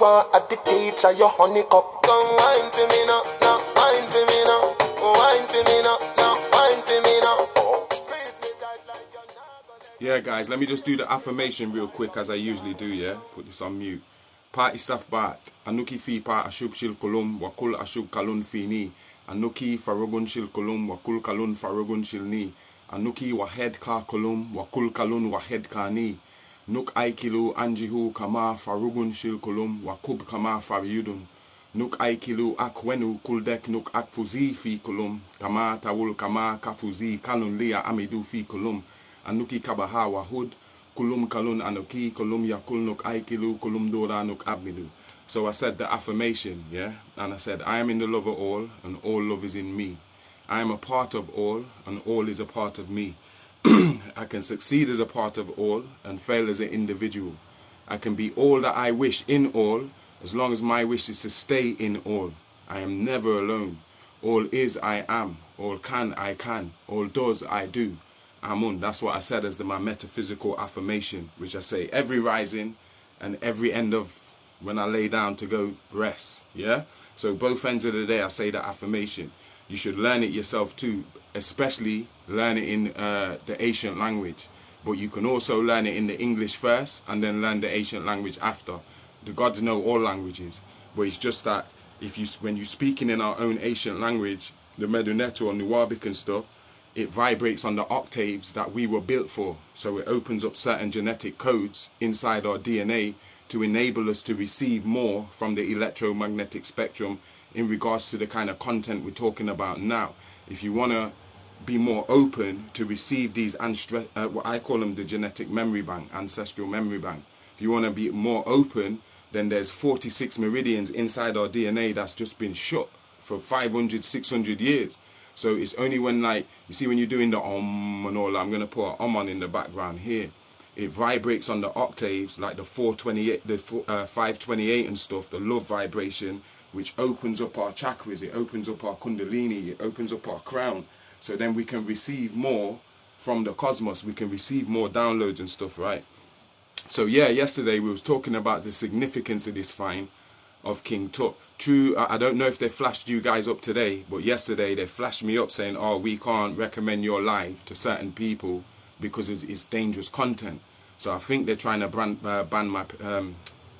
At the teacher, your honey cup. Come wine for me now, now wine for me now, wine for me now, now wine for me now. Squeeze me tight like you're not gonna. Yeah, guys, let me just do the affirmation real quick as I usually do. Yeah, put this on mute. Party staff bat anuki fi pa ashuk shil kolum wakul ashuk kalun fi ni anuki farogun shil kolum wakul kalun farogun shil ni anuki wahed ka kolum wakul kalun wahed ka ni. Nuk aikilu anjihu kama farugun shil kolum wakub kama faryudun. Nuk aikilu akwenu kuldek nuk akfuzi fi kolum kama tawul kama kafuzi kalun liya amidu fi kolum. Anuki kabaha wahud kulum kalun anuki kolum yakul nuk aikilu kolum dora nuk abmidu. So I said the affirmation, yeah, and I said I am in the love of all and all love is in me. I am a part of all and all is a part of me. I can succeed as a part of all and fail as an individual. I can be all that I wish in all as long as my wish is to stay in all. I am never alone. All is I am. All can I can. All does I do. Amun. That's what I said as my metaphysical affirmation, which I say every rising and every end of when I lay down to go rest. Yeah? So both ends of the day I say that affirmation. You should learn it yourself too, especially learn it in the ancient language. But you can also learn it in the English first and then learn the ancient language after. The gods know all languages, but it's just that when you're speaking in our own ancient language, the Meduneto or Nuwabic and stuff, it vibrates on the octaves that we were built for. So it opens up certain genetic codes inside our DNA to enable us to receive more from the electromagnetic spectrum in regards to the kind of content we're talking about now. If you want to be more open to receive these, what I call them the genetic memory bank, ancestral memory bank. If you want to be more open, then there's 46 meridians inside our DNA that's just been shut for 500, 600 years. So it's only when, like, you see when you're doing the om and all, I'm going to put an om on in the background here. It vibrates on the octaves, like the 428, the 528 and stuff, the love vibration, which opens up our chakras, it opens up our kundalini, it opens up our crown. So then we can receive more from the cosmos, we can receive more downloads and stuff, right? So yeah, yesterday we was talking about the significance of this find of King Tut. True, I don't know if they flashed you guys up today, but yesterday they flashed me up saying, oh, we can't recommend your live to certain people because it's dangerous content. So I think they're trying to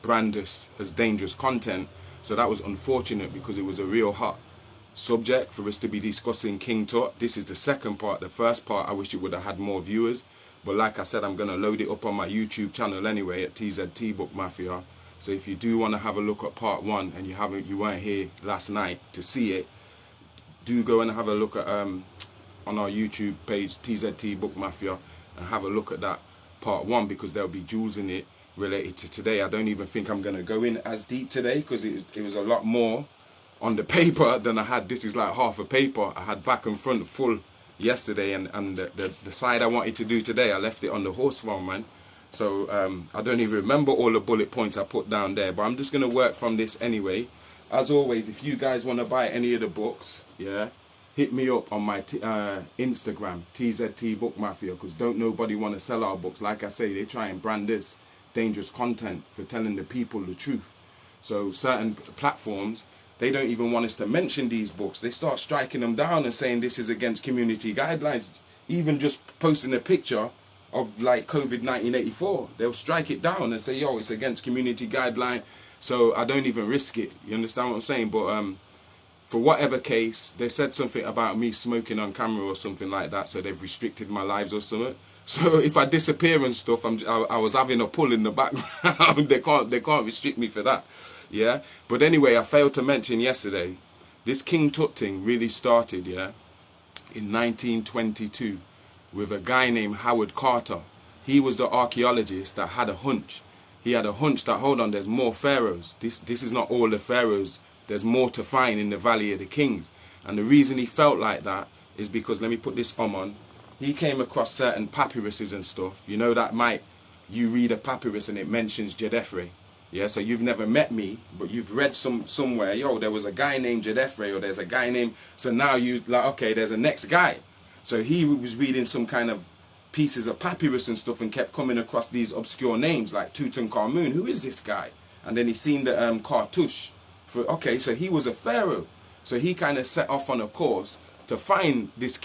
brand us as dangerous content. So that was unfortunate because it was a real hot subject for us to be discussing King Tut. This is the second part. The first part, I wish it would have had more viewers. But like I said, I'm going to load it up on my YouTube channel anyway at 𝑓𝆥𝆥𝑇 Book Mafia. So if you do want to have a look at part one and you weren't here last night to see it, do go and have a look at on our YouTube page, 𝑓𝆥𝆥𝑇 Book Mafia, and have a look at that part one because there'll be jewels in it related to today. I don't even think I'm going to go in as deep today because it was a lot more on the paper than I had. This is like half a paper. I had back and front full yesterday, and the side I wanted to do today, I left it on the horse farm, man. So I don't even remember all the bullet points I put down there, but I'm just going to work from this anyway. As always, if you guys want to buy any of the books, yeah, hit me up on my Instagram, 𝑓𝆥𝆥𝑇 Book Mafia, because don't nobody want to sell our books. Like I say, they try and brand this dangerous content for telling the people the truth. So certain platforms, they don't even want us to mention these books. They start striking them down and saying this is against community guidelines. Even just posting a picture of like COVID 1984, they'll strike it down and say, yo, it's against community guideline. So I don't even risk it. You understand what I'm saying? But for whatever case, they said something about me smoking on camera or something like that, so they've restricted my lives or something. So if I disappear and stuff, I was having a pull in the background. they can't restrict me for that. Yeah. But anyway, I failed to mention yesterday, this King Tut thing really started, yeah, in 1922 with a guy named Howard Carter. He was the archaeologist that had a hunch. He had a hunch that, hold on, there's more pharaohs. This is not all the pharaohs. There's more to find in the Valley of the Kings. And the reason he felt like that is because, let me put this on. He came across certain papyruses and stuff. You know that you read a papyrus and it mentions Jidefre. Yeah, so you've never met me, but you've read somewhere, yo, there was a guy named Jidefre, or there's a guy named, so now you like, okay, there's a next guy. So he was reading some kind of pieces of papyrus and stuff and kept coming across these obscure names like Tutankhamen. Who is this guy? and then he seen the cartouche. Okay, so he was a pharaoh. So he kind of set off on a course to find this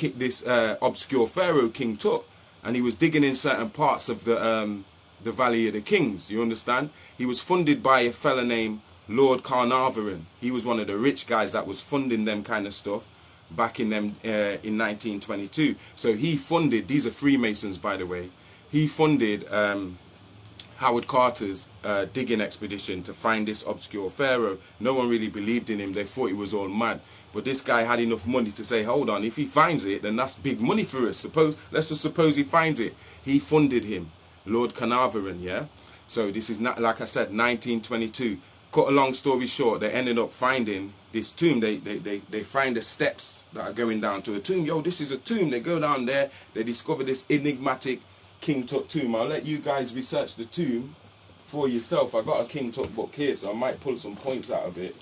obscure pharaoh, King Tut, and he was digging in certain parts of the Valley of the Kings. You understand? He was funded by a fella named 𝓆𝆤𝓆𝓄𝓃𝓃𝓃𝓏𝓏. He was one of the rich guys that was funding them kind of stuff back in 1922. So he funded, these are Freemasons by the way, he funded Howard Carter's digging expedition to find this obscure pharaoh. No one really believed in him. They thought he was all mad. But this guy had enough money to say, hold on, if he finds it, then that's big money for us. Let's just suppose he finds it. He funded him, 𝓆𝆤𝓆𝓄𝓃𝓃𝓃𝓏, yeah? So this is not, like I said, 1922. Cut a long story short, they ended up finding this tomb. They find the steps that are going down to a tomb. Yo, this is a tomb. They go down there. They discover this enigmatic King Tut tomb. I'll let you guys research the tomb for yourself. I got a King Tut book here, so I might pull some points out of it.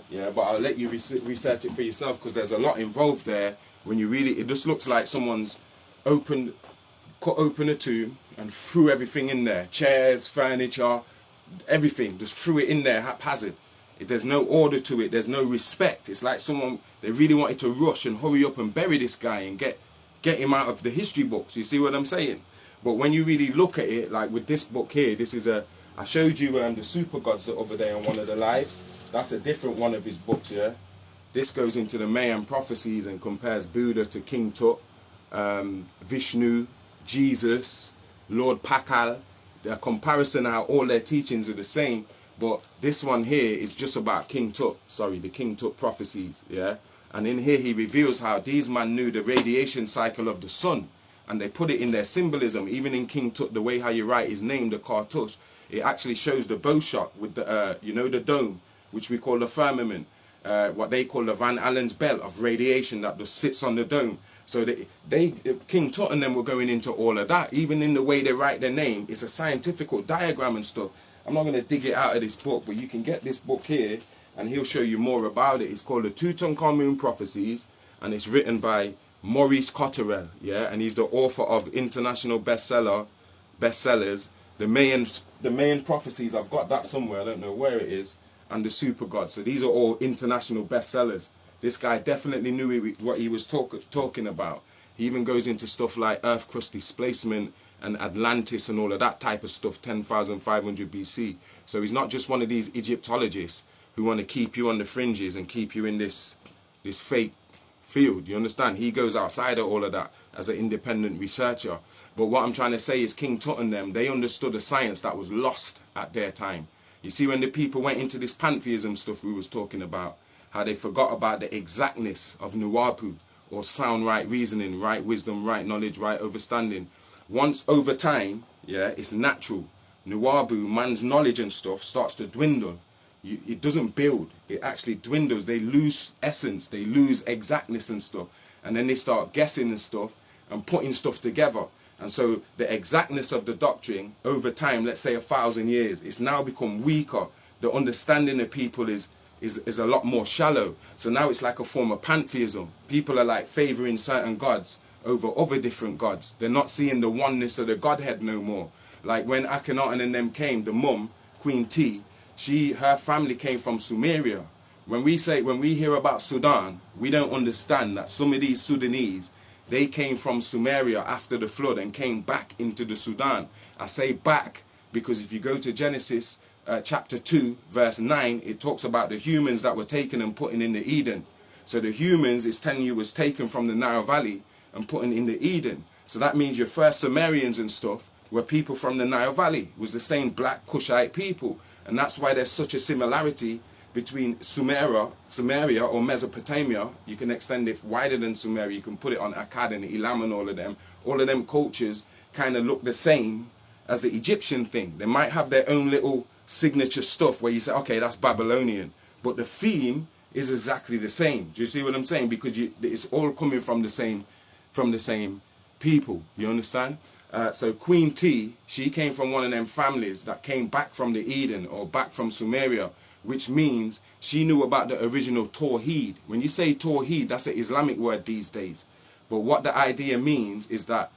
Yeah, but I'll let you research it for yourself, because there's a lot involved there. When you really, it just looks like someone's cut open a tomb and threw everything in there. Chairs, furniture, everything. Just threw it in there haphazard. There's no order to it. There's no respect. It's like someone, they really wanted to rush and hurry up and bury this guy and get him out of the history books. You see what I'm saying? But when you really look at it, like with this book here, this is I showed you the super gods over there on one of the lives. That's a different one of his books, yeah? This goes into the Mayan prophecies and compares Buddha to King Tut, Vishnu, Jesus, Lord Pakal. The comparison how all their teachings are the same, but this one here is just about King Tut, the King Tut prophecies, yeah? And in here he reveals how these men knew the radiation cycle of the sun, and they put it in their symbolism. Even in King Tut, the way how you write his name, the cartouche, it actually shows the bow shot with the, you know, the dome, which we call the firmament, what they call the Van Allen's belt of radiation that just sits on the dome. So King Tut and them were going into all of that. Even in the way they write their name, it's a scientific diagram and stuff. I'm not going to dig it out of this book, but you can get this book here, and he'll show you more about it. It's called the Tutankhamen Prophecies, and it's written by Maurice Cotterell, yeah, and he's the author of international bestsellers, the Mayan prophecies. I've got that somewhere, I don't know where it is, and the super gods. So these are all international bestsellers. This guy definitely knew what he was talking about. He even goes into stuff like earth crust displacement and Atlantis and all of that type of stuff, 10,500 BC. So he's not just one of these Egyptologists who want to keep you on the fringes and keep you in this fake field. You understand? He goes outside of all of that as an independent researcher. But what I'm trying to say is King Tut and them, they understood a science that was lost at their time. You see, when the people went into this pantheism stuff we was talking about, how they forgot about the exactness of Nuwapu, or sound right reasoning, right wisdom, right knowledge, right understanding. Once over time, yeah, it's natural. Nuwabu, man's knowledge and stuff, starts to dwindle. It doesn't build, it actually dwindles. They lose essence, they lose exactness and stuff. And then they start guessing and stuff and putting stuff together. And so the exactness of the doctrine over time, let's say 1,000 years, it's now become weaker. The understanding of people is a lot more shallow. So now it's like a form of pantheism. People are like favoring certain gods over other different gods. They're not seeing the oneness of the Godhead no more. Like when Akhenaten and them came, the mum, Queen T, her family came from Sumeria. When we hear about Sudan, we don't understand that some of these Sudanese, they came from Sumeria after the flood and came back into the Sudan. I say back because if you go to Genesis chapter 2, verse 9, it talks about the humans that were taken and put in the Eden. So the humans, it's telling you, was taken from the Nile Valley and put in the Eden. So that means your first Sumerians and stuff were people from the Nile Valley, was the same black Cushite people. And that's why there's such a similarity between Sumeria or Mesopotamia. You can extend it wider than Sumeria. You can put it on Akkad and Elam and all of them. All of them cultures kind of look the same as the Egyptian thing. They might have their own little signature stuff where you say, okay, that's Babylonian. But the theme is exactly the same. Do you see what I'm saying? Because it's all coming from the same people. You understand? So Queen T, she came from one of them families that came back from the Eden or back from Sumeria, which means she knew about the original Tawheed. When you say Tawheed, that's an Islamic word these days. But what the idea means is that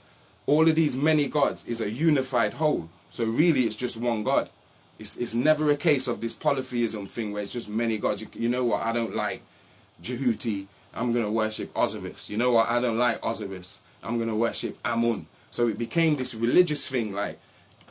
all of these many gods is a unified whole. So really it's just one God. It's never a case of this polytheism thing where it's just many gods. You know what, I don't like Jehuti, I'm going to worship Osiris. You know what, I don't like Osiris, I'm going to worship Amun. So it became this religious thing, like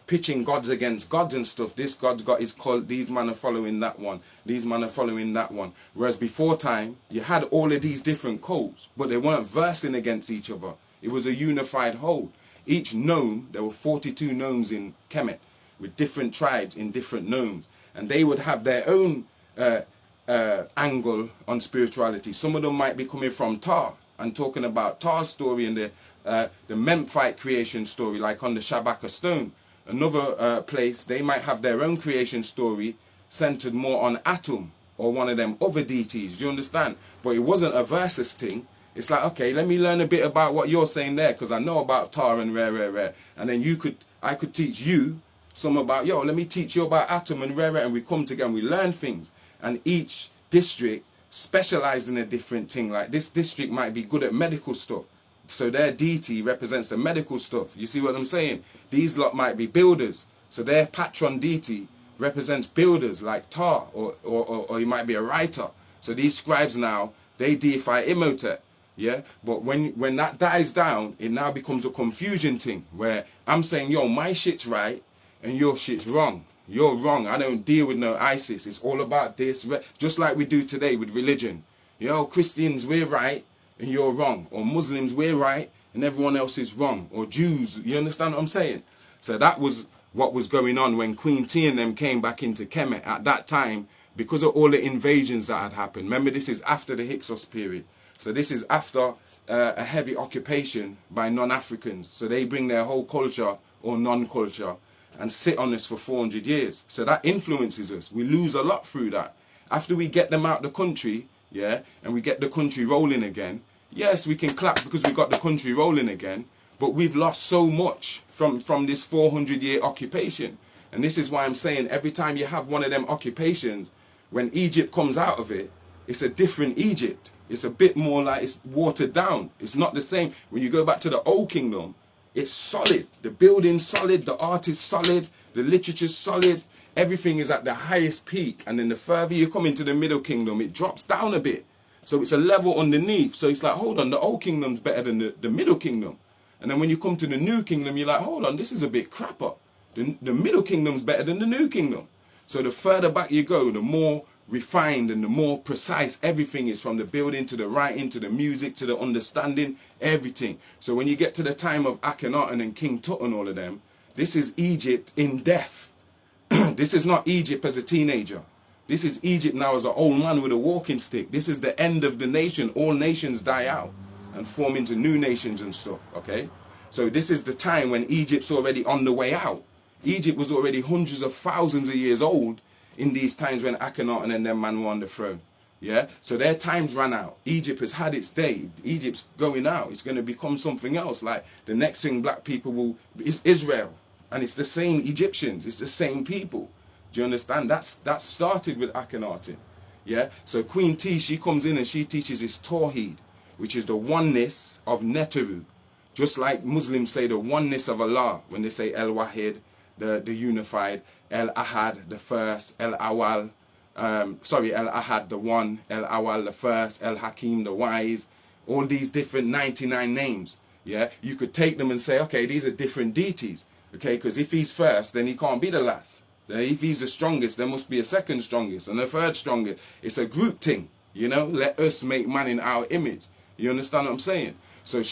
pitching gods against gods and stuff. This god's got his cult, these men are following that one, these men are following that one. Whereas before time, you had all of these different cults, but they weren't versing against each other. It was a unified whole. Each nome, there were 42 nomes in Kemet, with different tribes in different nomes. And they would have their own angle on spirituality. Some of them might be coming from Tar and talking about Tar's story and the Memphite creation story, like on the Shabaka stone. Another place, they might have their own creation story centered more on Atum or one of them other deities. Do you understand? But it wasn't a versus thing. It's like, okay, let me learn a bit about what you're saying there, because I know about Tar and Rare. And then I could teach you some about, yo, let me teach you about Atum and Rare, and we come together and we learn things. And each district specializes in a different thing. Like this district might be good at medical stuff, so their deity represents the medical stuff. You see what I'm saying? These lot might be builders, so their patron deity represents builders like Tar, or he might be a writer. So these scribes now, they deify Imhotep. Yeah, but when that dies down, it now becomes a confusion thing where I'm saying, yo, my shit's right and your shit's wrong. You're wrong. I don't deal with no ISIS. It's all about this, just like we do today with religion. Yo, Christians, we're right and you're wrong. Or Muslims, we're right and everyone else is wrong. Or Jews, you understand what I'm saying? So that was what was going on when Queen T and them came back into Kemet at that time, because of all the invasions that had happened. Remember, this is after the Hyksos period. So this is after a heavy occupation by non-Africans. So they bring their whole culture or non-culture and sit on us for 400 years. So that influences us. We lose a lot through that. After we get them out the country, yeah, and we get the country rolling again, yes, we can clap because we got the country rolling again, but we've lost so much from this 400-year occupation. And this is why I'm saying every time you have one of them occupations, when Egypt comes out of it, it's a different Egypt. It's a bit more like it's watered down. It's not the same. When you go back to the Old Kingdom, it's solid. The building's solid, the art is solid, the literature's solid. Everything is at the highest peak. And then the further you come into the Middle Kingdom, it drops down a bit. So it's a level underneath. So it's like, hold on, the Old Kingdom's better than the Middle Kingdom. And then when you come to the New Kingdom, you're like, hold on, this is a bit crapper. The Middle Kingdom's better than the New Kingdom. So the further back you go, the more refined and the more precise everything is, from the building to the writing to the music to the understanding, everything. So when you get to the time of Akhenaten and King Tut and all of them, this is Egypt in death. This is not Egypt as a teenager. This is Egypt now as an old man with a walking stick. This is the end of the nation. All nations die out and form into new nations and stuff, okay? So this is the time when Egypt's already on the way out. Egypt was already hundreds of thousands of years old in these times when Akhenaten and them man were on the throne. Yeah? So their times ran out. Egypt has had its day. Egypt's going out. It's going to become something else. Like the next thing black people will is Israel. And it's the same Egyptians. It's the same people. Do you understand? That started with Akhenaten. Yeah? So Queen T, she comes in and she teaches this Tawheed, which is the oneness of Neteru. Just like Muslims say the oneness of Allah when they say El Wahid, the unified, El Ahad, the first, El Awal, El Ahad, the one, El Awal, the first, El Hakim, the wise, all these different 99 names. Yeah, you could take them and say, okay, these are different deities. Okay, because if he's first, then he can't be the last. So if he's the strongest, there must be a second strongest and a third strongest. It's a group thing, you know. Let us make man in our image. You understand what I'm saying? So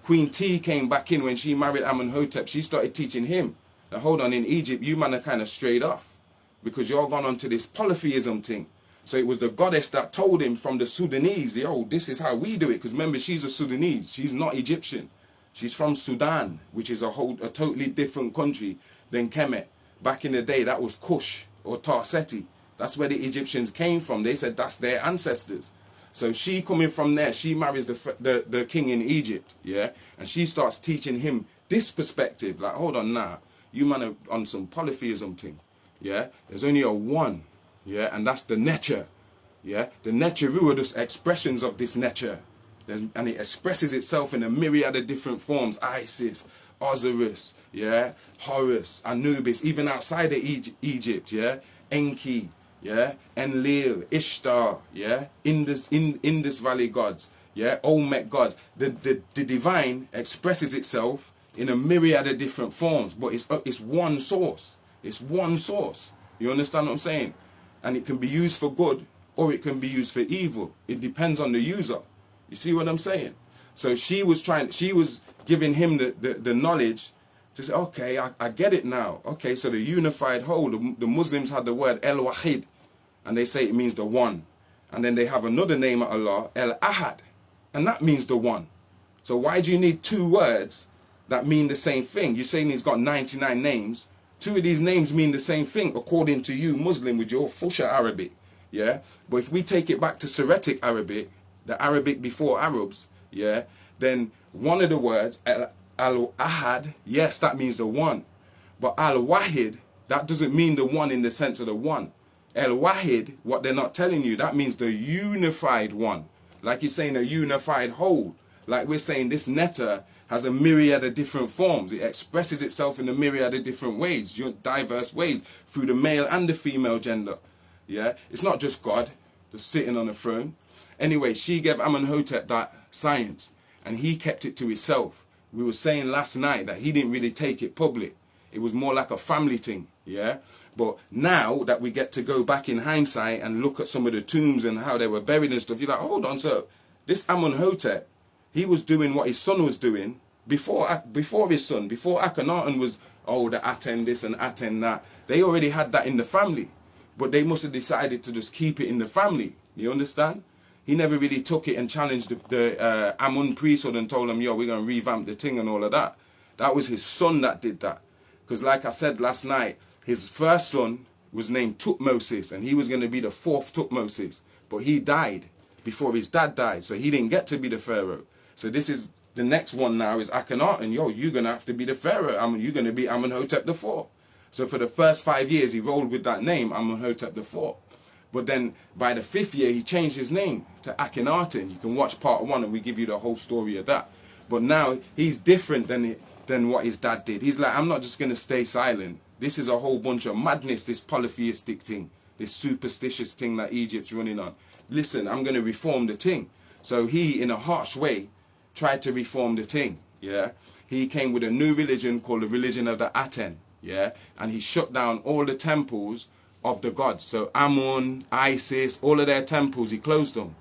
Queen T came back in when she married Amenhotep. She started teaching him. Now hold on, in Egypt, you man are kind of strayed off because you're gone on to this polytheism thing. So it was the goddess that told him from the Sudanese, yo, this is how we do it. Because remember, she's a Sudanese. She's not Egyptian. She's from Sudan, which is a totally different country than Kemet. Back in the day, that was Kush or Tarseti. That's where the Egyptians came from. They said that's their ancestors. So she coming from there, she marries the king in Egypt, yeah? And she starts teaching him this perspective. Like, hold on now. You man are on some polytheism thing, yeah? There's only a one, yeah? And that's the nature, yeah? The nature are just expressions of this nature. And it expresses itself in a myriad of different forms. Isis, Osiris, yeah, Horus, Anubis, even outside of Egypt, yeah, Enki, yeah, Enlil, Ishtar, yeah, Indus Valley gods, yeah, Olmec gods. The divine expresses itself in a myriad of different forms, but it's one source. It's one source. You understand what I'm saying? And it can be used for good or it can be used for evil. It depends on the user. You see what I'm saying? So she was giving him the knowledge to say, okay, I get it now. Okay, so the unified whole, the Muslims had the word El-Wahid, and they say it means the one. And then they have another name of Allah, El-Ahad, and that means the one. So why do you need two words that mean the same thing? You're saying he's got 99 names. Two of these names mean the same thing according to you, Muslim, with your Fusha Arabic. Yeah? But if we take it back to Syriac Arabic, the Arabic before Arabs, yeah, then one of the words, Al-Ahad, yes, that means the one. But Al-Wahid, that doesn't mean the one in the sense of the one. Al-Wahid, what they're not telling you, that means the unified one. Like you're saying a unified whole. Like we're saying this netta has a myriad of different forms. It expresses itself in a myriad of different ways, diverse ways, through the male and the female gender. Yeah, it's not just God just sitting on a throne. Anyway, she gave Amenhotep that science, and he kept it to himself. We were saying last night that he didn't really take it public. It was more like a family thing, yeah? But now that we get to go back in hindsight and look at some of the tombs and how they were buried and stuff, you're like, hold on, so this Amenhotep, he was doing what his son was doing before his son, before Akhenaten was, oh, the Aten this and Aten that. They already had that in the family, but they must have decided to just keep it in the family. You understand? He never really took it and challenged the Amun priesthood and told them, yo, we're going to revamp the thing and all of that. That was his son that did that. Because like I said last night, his first son was named Thutmose, and he was going to be the fourth Thutmose. But he died before his dad died, so he didn't get to be the pharaoh. So this is, the next one now is Akhenaten. Yo, you're going to have to be the pharaoh. You're going to be Amenhotep IV. So for the first 5 years, he rolled with that name, Amenhotep IV. But then by the 5th year, he changed his name to Akhenaten. You can watch part 1 and we give you the whole story of that. But now he's different than what his dad did. He's like, I'm not just going to stay silent. This is a whole bunch of madness, this polytheistic thing, this superstitious thing that Egypt's running on. Listen, I'm going to reform the thing. So he, in a harsh way, tried to reform the thing. Yeah, he came with a new religion called the religion of the Aten. Yeah, and he shut down all the temples of the gods. So Amun, Isis, all of their temples, he closed them.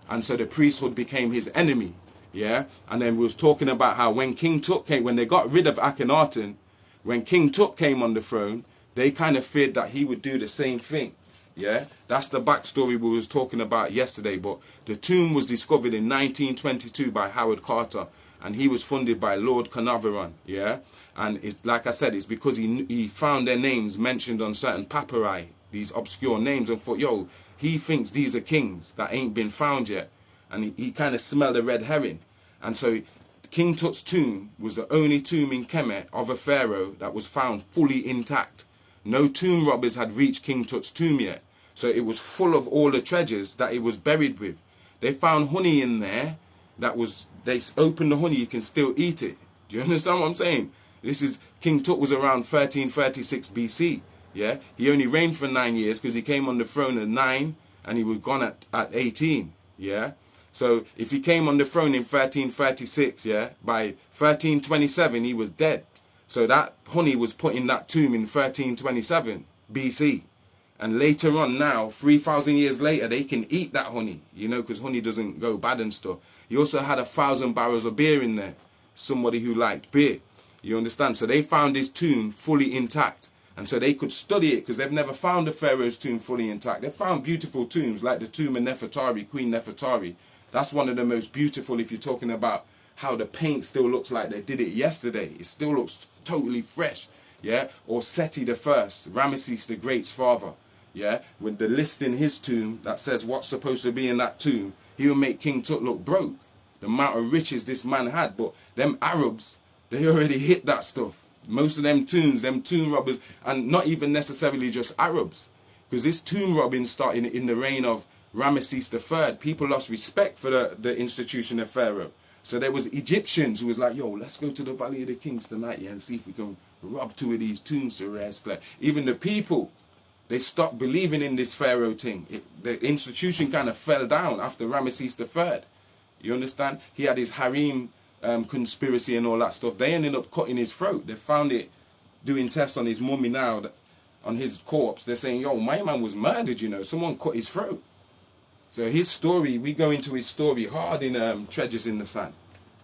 And so the priesthood became his enemy. Yeah, and then we was talking about how when King Tut came, when they got rid of Akhenaten, when King Tut came on the throne, they kind of feared that he would do the same thing. Yeah, that's the backstory we was talking about yesterday. But the tomb was discovered in 1922 by Howard Carter, and he was funded by Lord Carnarvon. Yeah, and it's, like I said, it's because he found their names mentioned on certain papyri, these obscure names, and thought, yo, he thinks these are kings that ain't been found yet. And he kind of smelled a red herring. And so King Tut's tomb was the only tomb in Kemet of a pharaoh that was found fully intact. No tomb robbers had reached King Tut's tomb yet. So it was full of all the treasures that it was buried with. They found honey in there that was, they opened the honey, you can still eat it. Do you understand what I'm saying? This is, King Tut was around 1336 BC. Yeah, he only reigned for 9 years because he came on the throne at 9 and he was gone at 18. Yeah. So if he came on the throne in 1336, yeah, by 1327 he was dead. So that honey was put in that tomb in 1327 BC. And later on now, 3,000 years later, they can eat that honey, you know, because honey doesn't go bad and stuff. He also had 1,000 barrels of beer in there. Somebody who liked beer, you understand? So they found his tomb fully intact. And so they could study it because they've never found a pharaoh's tomb fully intact. They found beautiful tombs like the tomb of Nefertari, Queen Nefertari. That's one of the most beautiful if you're talking about how the paint still looks like they did it yesterday. It still looks totally fresh, yeah? Or Seti the First, Ramesses the Great's father, yeah? With the list in his tomb that says what's supposed to be in that tomb, he'll make King Tut look broke. The amount of riches this man had, but them Arabs, they already hit that stuff. Most of them tombs, them tomb robbers, and not even necessarily just Arabs, because this tomb robbing started in the reign of Ramesses III, people lost respect for the institution of Pharaoh. So there was Egyptians who was like, yo, let's go to the Valley of the Kings tonight, yeah, and see if we can rob 2 of these tombs. Even the people, they stopped believing in this Pharaoh thing. The institution kind of fell down after Ramesses III. You understand? He had his harem conspiracy and all that stuff. They ended up cutting his throat. They found it doing tests on his mummy now, on his corpse. They're saying, yo, my man was murdered, you know. Someone cut his throat. So his story, we go into his story hard in Treasures in the Sand.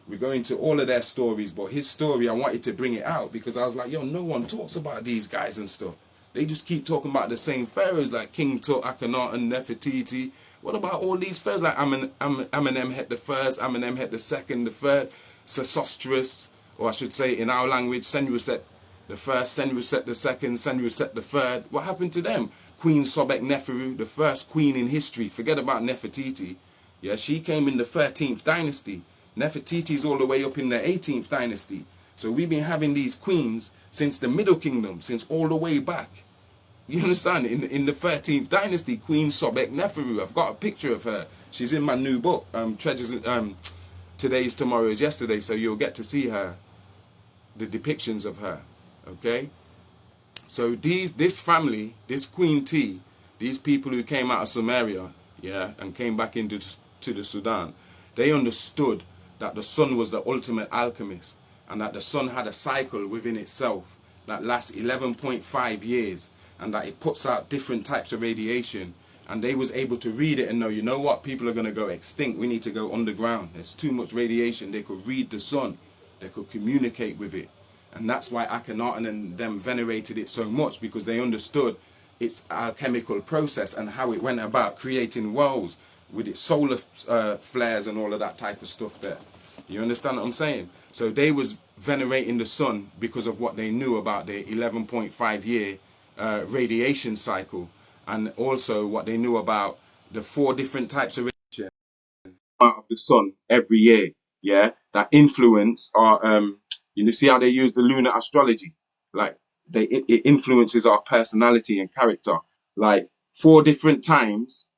We go into all of their stories, but his story, I wanted to bring it out because I was like, yo, no one talks about these guys and stuff. They just keep talking about the same pharaohs like King Tut, Akhenaten, Nefertiti. What about all these pharaohs like Amenemhet the first, Amenemhet the second, the third, Sesostris, or I should say in our language, Senusret the first, Senusret the second, Senusret the third. What happened to them? Queen Sobek Neferu, the first queen in history. Forget about Nefertiti. Yeah, she came in the 13th dynasty. Nefertiti is all the way up in the 18th dynasty. So we've been having these queens since the Middle Kingdom, since all the way back. You understand? In the 13th dynasty, Queen Sobek Neferu. I've got a picture of her. She's in my new book, Treasures. Today's Tomorrow is Yesterday. So you'll get to see her, the depictions of her. Okay. So this family, this Queen T, these people who came out of Sumeria, yeah, and came back into to the Sudan, they understood that the sun was the ultimate alchemist, and that the sun had a cycle within itself that lasts 11.5 years, and that it puts out different types of radiation. And they was able to read it and know, you know what, people are going to go extinct. We need to go underground. There's too much radiation. They could read the sun. They could communicate with it. And that's why Akhenaten and them venerated it so much, because they understood its alchemical process and how it went about creating worlds with its solar flares and all of that type of stuff there. You understand what I'm saying? So they was venerating the sun because of what they knew about the 11.5 year radiation cycle, and also what they knew about the 4 different types of radiation out of the sun every year, yeah, that influence our you see how they use the lunar astrology, like it influences our personality and character. Like 4 different times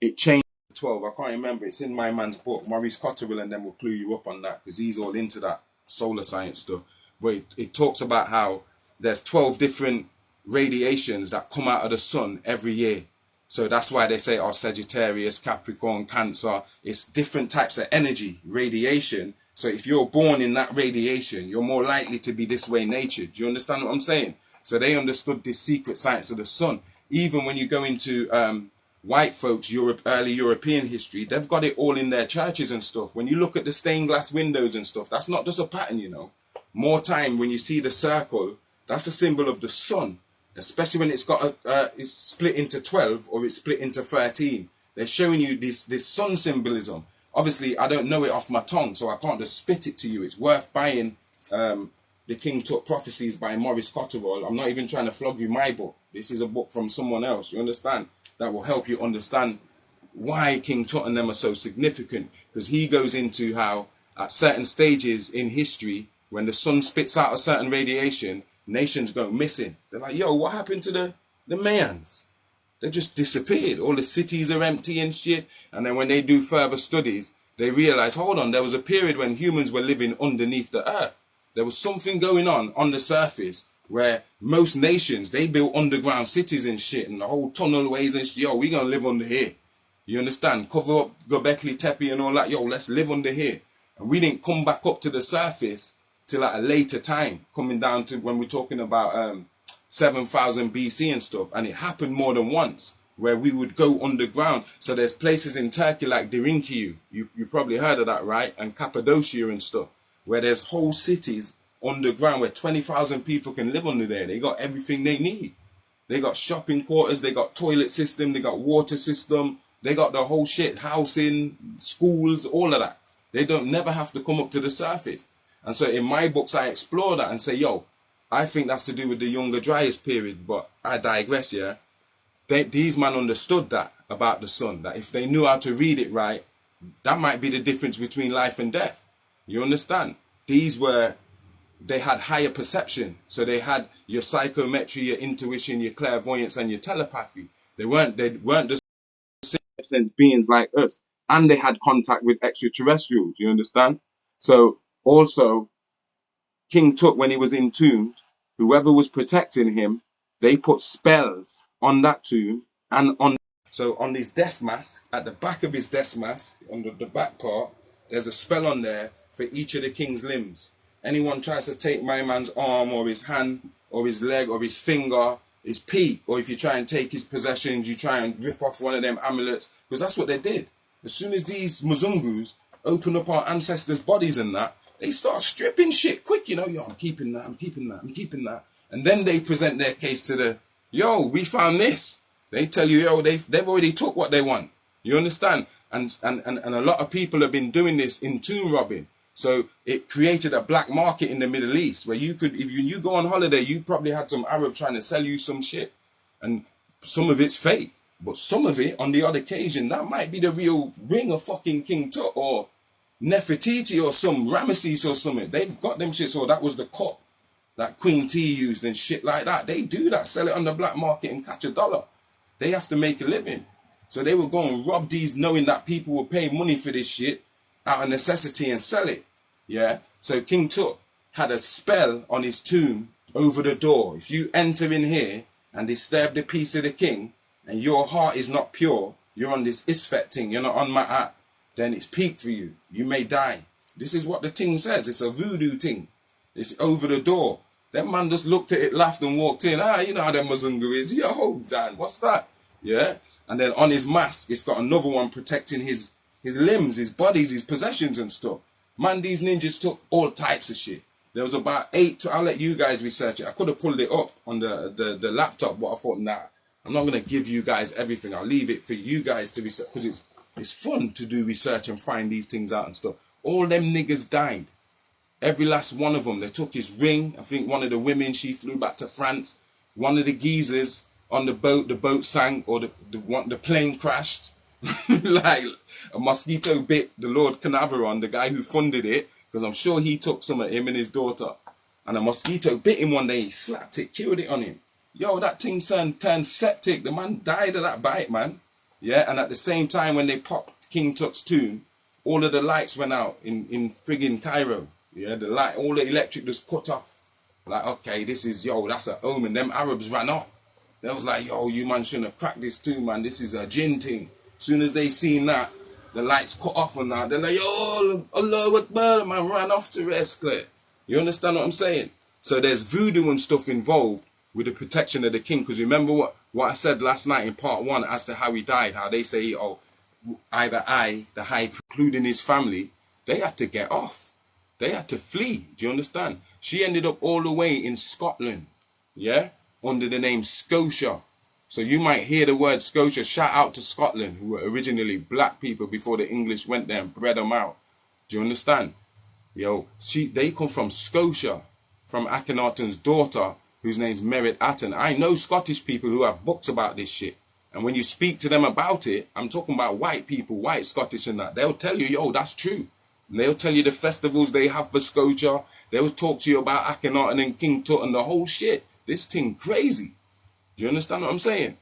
it changed. 12, I can't remember, it's in my man's book, Maurice Cotterill, and then we'll clue you up on that because he's all into that solar science stuff. But it talks about how there's 12 different radiations that come out of the sun every year. So that's why they say, oh, Sagittarius, Capricorn, Cancer, it's different types of energy, radiation. So if you're born in that radiation, you're more likely to be this way natured. Do you understand what I'm saying? So they understood this secret science of the sun. Even when you go into white folks, early European history, they've got it all in their churches and stuff. When you look at the stained glass windows and stuff, that's not just a pattern, you know. More time when you see the circle, that's a symbol of the sun. Especially when it's got it's split into 12 or it's split into 13. They're showing you this sun symbolism. Obviously, I don't know it off my tongue, so I can't just spit it to you. It's worth buying The King Tut Prophecies by Maurice Cotterill. I'm not even trying to flog you my book. This is a book from someone else, you understand? That will help you understand why King Tut and them are so significant. Because he goes into how at certain stages in history, when the sun spits out a certain radiation, nations go missing. They're like, yo, what happened to the Mayans? They just disappeared. All the cities are empty and shit. And then when they do further studies, they realize, hold on, there was a period when humans were living underneath the earth. There was something going on the surface where most nations, they built underground cities and shit and the whole tunnel ways and shit. Yo, we gonna live under here. You understand? Cover up Göbekli Tepe and all that. Yo, let's live under here. And we didn't come back up to the surface till at a later time, coming down to when we're talking about 7,000 BC and stuff. And it happened more than once where we would go underground. So there's places in Turkey like Derinkiyu. You probably heard of that, right? And Cappadocia and stuff, where there's whole cities underground where 20,000 people can live under there. They got everything they need. They got shopping quarters, they got toilet system, they got water system, they got the whole shit, housing, schools, all of that. They don't never have to come up to the surface. And so in my books, I explore that and say, yo, I think that's to do with the Younger Dryas period, but I digress, yeah. These men understood that about the sun, that if they knew how to read it right, that might be the difference between life and death. You understand? They had higher perception. So they had your psychometry, your intuition, your clairvoyance, and your telepathy. They weren't the sense beings like us, and they had contact with extraterrestrials. You understand? So also, King Tut, when he was entombed, whoever was protecting him, they put spells on that tomb and on. So on his death mask, at the back of his death mask, on the back part, there's a spell on there for each of the king's limbs. Anyone tries to take my man's arm or his hand or his leg or his finger, his peak, or if you try and take his possessions, you try and rip off one of them amulets, because that's what they did. As soon as these Mzungus open up our ancestors' bodies and that, they start stripping shit quick, you know, yo, I'm keeping that, I'm keeping that, I'm keeping that. And then they present their case to the, yo, we found this. They tell you, yo, they've already took what they want. You understand? And a lot of people have been doing this in tomb robbing. So it created a black market in the Middle East where you could, if you go on holiday, you probably had some Arab trying to sell you some shit. And some of it's fake. But some of it, on the odd occasion, that might be the real ring of fucking King Tut or Nefertiti or some Ramesses or something. They've got them shits, or that was the cup that Queen T used and shit like that. They do that, sell it on the black market and catch $1. They have to make a living. So they will go and rob these knowing that people will pay money for this shit out of necessity and sell it. Yeah. So King Tut had a spell on his tomb over the door. If you enter in here and disturb the peace of the king and your heart is not pure, you're on this Isfet thing, you're not on my app, then it's peak for you. You may die. This is what the thing says. It's a voodoo thing. It's over the door. That man just looked at it, laughed and walked in. Ah, you know how them Mzungu is. Yo, Dan, what's that? Yeah. And then on his mask, it's got another one protecting his limbs, his bodies, his possessions and stuff. Man, these ninjas took all types of shit. There was about 8, I'll let you guys research it. I could have pulled it up on the laptop, but I thought, nah, I'm not going to give you guys everything. I'll leave it for you guys to research, because it's fun to do research and find these things out and stuff. All them niggas died. Every last one of them. They took his ring. I think one of the women, she flew back to France. One of the geezers on the boat sank, or the plane crashed. Like a mosquito bit the Lord 𝓆𝑔𝓄𝓏𝓏𝓏𝓏, the guy who funded it, because I'm sure he took some of him and his daughter. And a mosquito bit him one day, he slapped it, killed it on him. Yo, that thing turned septic. The man died of that bite, man. Yeah, and at the same time when they popped King Tut's tomb, all of the lights went out in friggin' Cairo. Yeah, the light, all the electric was cut off. Like, okay, this is, yo, that's an omen. Them Arabs ran off. They was like, yo, you man shouldn't have cracked this tomb, man. This is a jinn thing. As soon as they seen that, the lights cut off and that, they're like, yo, Allah Akbar, man, ran off to rest, clear. You understand what I'm saying? So there's voodoo and stuff involved with the protection of the king. Because remember what I said last night in part 1 as to how he died, how they say, oh, either the high priest, including his family, they had to get off. They had to flee. Do you understand? She ended up all the way in Scotland, yeah, under the name Scotia. So you might hear the word Scotia. Shout out to Scotland, who were originally black people before the English went there and bred them out. Do you understand? Yo, they come from Scotia, from Akhenaten's daughter, whose name's 𝓆𝓏𝓃𝓏𝓏𝓏𝓏𝓏𝓏𝓏𝓏𝓏𝓏𝓏𝓏𝓏𝓏 Athen. I know Scottish people who have books about this shit. And when you speak to them about it, I'm talking about white people, white Scottish and that, they'll tell you, yo, that's true. And they'll tell you the festivals they have for Scotia. They'll talk to you about Akhenaten and King Tut and the whole shit. This thing crazy. Do you understand what I'm saying?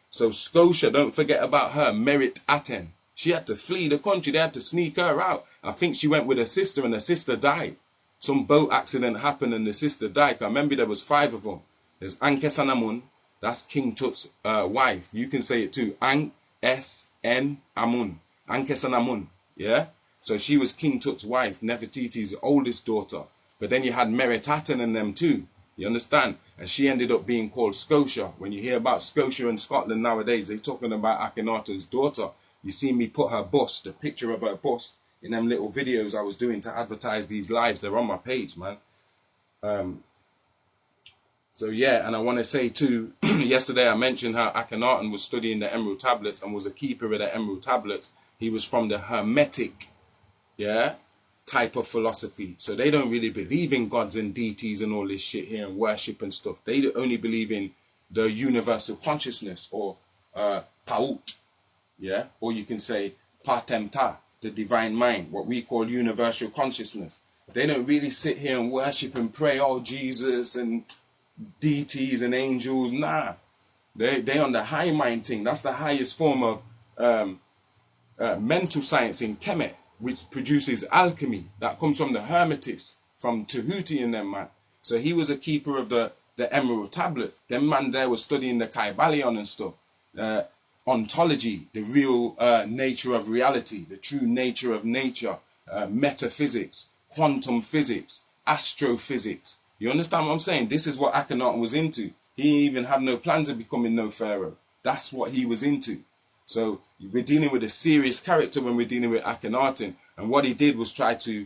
So Scotia, don't forget about her, 𝓆𝓏𝓃𝓏𝓏𝓏𝓏𝓏𝓏𝓏𝓏𝓏𝓏𝓏 She had to flee the country. They had to sneak her out. I think she went with her sister and her sister died. Some boat accident happened and the sister died. I remember there was 5 of them. There's Ankhesenamun, that's King Tut's wife. You can say it too. Ankhesenamun. Ankhesenamun. Yeah? So she was King Tut's wife, Nefertiti's oldest daughter. But then you had 𝓆𝓏𝓃𝓏𝓏𝓏𝓏𝓏𝓏𝓏𝓏𝓏 and them too. You understand? And she ended up being called Scotia. When you hear about Scotia in Scotland nowadays, they're talking about Akhenaten's daughter. You see me put her bust, the picture of her bust, in them little videos I was doing to advertise these lives. They're on my page, man. So yeah, and I want to say too, yesterday I mentioned how Akhenaten was studying the Emerald Tablets and was a keeper of the Emerald Tablets. He was from the Hermetic, yeah, type of philosophy. So they don't really believe in gods and deities and all this shit here and worship and stuff. They only believe in the universal consciousness, or Paut, yeah, or you can say Patemta, the divine mind, what we call universal consciousness. They don't really sit here and worship and pray, oh, Jesus and deities and angels. Nah, they on the high mind thing. That's the highest form of mental science in Kemet, which produces alchemy. That comes from the Hermetists, from Tahuti and them, man. So he was a keeper of the Emerald Tablets. Them man there was studying the Kybalion and stuff. Ontology, the real nature of reality, the true nature of nature, metaphysics, quantum physics, astrophysics. You understand what I'm saying? This is what Akhenaten was into. He even had no plans of becoming no pharaoh. That's what he was into. So we're dealing with a serious character when we're dealing with Akhenaten. And what he did was try to,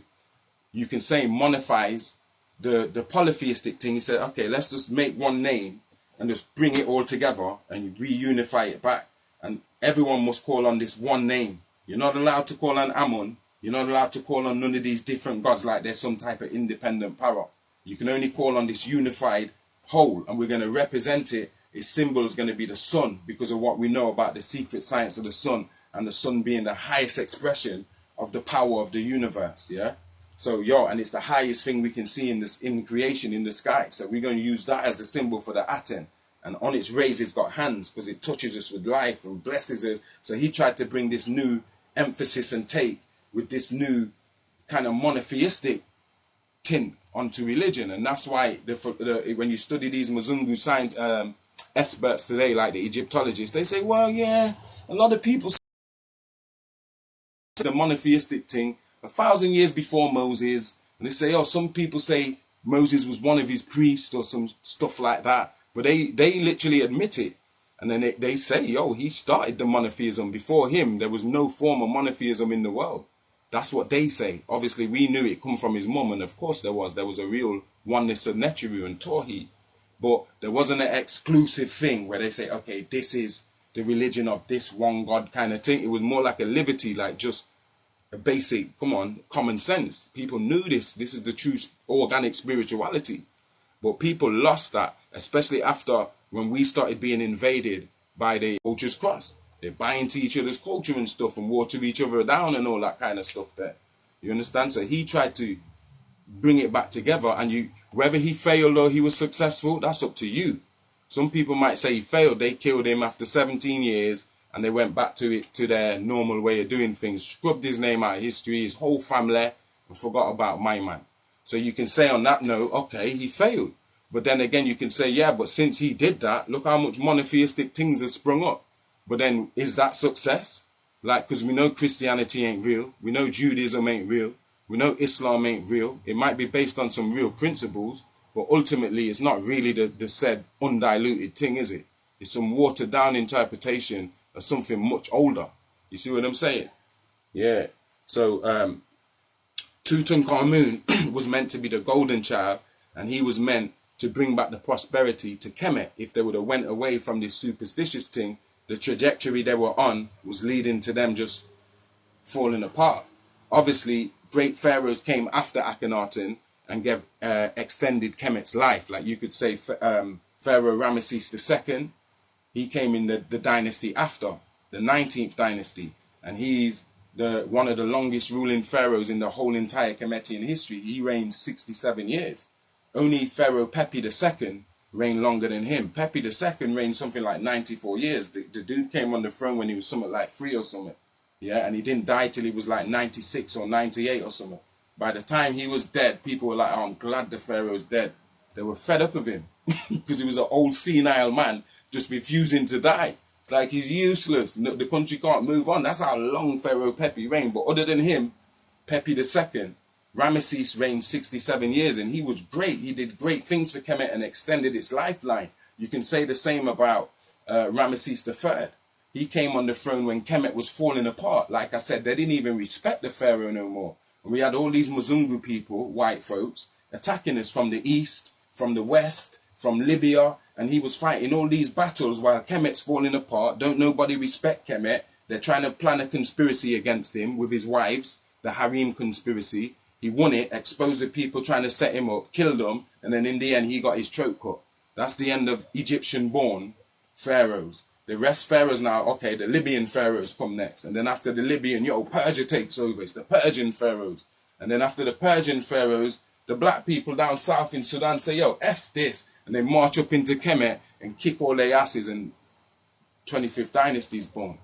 you can say, monophize the polytheistic thing. He said, okay, let's just make one name and just bring it all together and reunify it back. And everyone must call on this one name. You're not allowed to call on Amun. You're not allowed to call on none of these different gods like there's some type of independent power. You can only call on this unified whole, and we're going to represent it. Its symbol is going to be the sun, because of what we know about the secret science of the sun, and the sun being the highest expression of the power of the universe. Yeah. So and it's the highest thing we can see in creation in the sky. So we're going to use that as the symbol for the Aten. And on its rays, it's got hands because it touches us with life and blesses us. So he tried to bring this new emphasis and take with this new kind of monotheistic tint onto religion. And that's why when you study these Mzungu science experts today, like the Egyptologists, they say, well, yeah, a lot of people say the monotheistic thing 1,000 years before Moses. And they say, oh, some people say Moses was one of his priests or some stuff like that. But they literally admit it. And then they say, yo, he started the monotheism. Before him, there was no form of monotheism in the world. That's what they say. Obviously, we knew it come from his mum, and of course there was a real oneness of Neteru and Tawhid. But there wasn't an exclusive thing where they say, okay, this is the religion of this one God kind of thing. It was more like a liberty, like just a basic, common sense. People knew this. This is the true organic spirituality. But people lost that, especially after when we started being invaded by the culture's cross. They buy into each other's culture and stuff and water each other down and all that kind of stuff there. You understand? So he tried to bring it back together, and whether he failed or he was successful, that's up to you. Some people might say he failed. They killed him after 17 years and they went back to their normal way of doing things, scrubbed his name out of history, his whole family, and forgot about my man. So you can say on that note, okay, he failed. But then again, you can say, yeah, but since he did that, look how much monotheistic things have sprung up. But then, is that success? Like, because we know Christianity ain't real. We know Judaism ain't real. We know Islam ain't real. It might be based on some real principles, but ultimately it's not really the said undiluted thing, is it? It's some watered down interpretation of something much older. You see what I'm saying? Yeah. So, Tutankhamen was meant to be the golden child, and he was meant to bring back the prosperity to Kemet. If they would have went away from this superstitious thing, the trajectory they were on was leading to them just falling apart. Obviously, great pharaohs came after Akhenaten and gave extended Kemet's life. Like you could say Pharaoh Ramesses II, he came in the dynasty after, the 19th dynasty. And he's one of the longest ruling pharaohs in the whole entire Kemetian history. He reigned 67 years. Only Pharaoh Pepi II reigned longer than him. Pepi II reigned something like 94 years. The dude came on the throne when he was something like 3 or something. Yeah, and he didn't die till he was like 96 or 98 or something. By the time he was dead, people were like, oh, I'm glad the Pharaoh's dead. They were fed up of him because he was an old senile man just refusing to die. It's like he's useless. No, the country can't move on. That's how long Pharaoh Pepi reigned. But other than him, Pepi II, Ramesses reigned 67 years, and he was great. He did great things for Kemet and extended its lifeline. You can say the same about Ramesses III. He came on the throne when Kemet was falling apart. Like I said, they didn't even respect the pharaoh no more. And we had all these Mzungu people, white folks, attacking us from the east, from the west, from Libya, and he was fighting all these battles while Kemet's falling apart. Don't nobody respect Kemet. They're trying to plan a conspiracy against him with his wives, the harem conspiracy. He won it, exposed the people trying to set him up, killed them, and then in the end he got his throat cut. That's the end of Egyptian-born pharaohs. The rest pharaohs now, okay, the Libyan pharaohs come next. And then after the Libyan, Persia takes over. It's the Persian pharaohs. And then after the Persian pharaohs, the black people down south in Sudan say, yo, F this. And they march up into Kemet and kick all their asses, and 25th dynasty's born.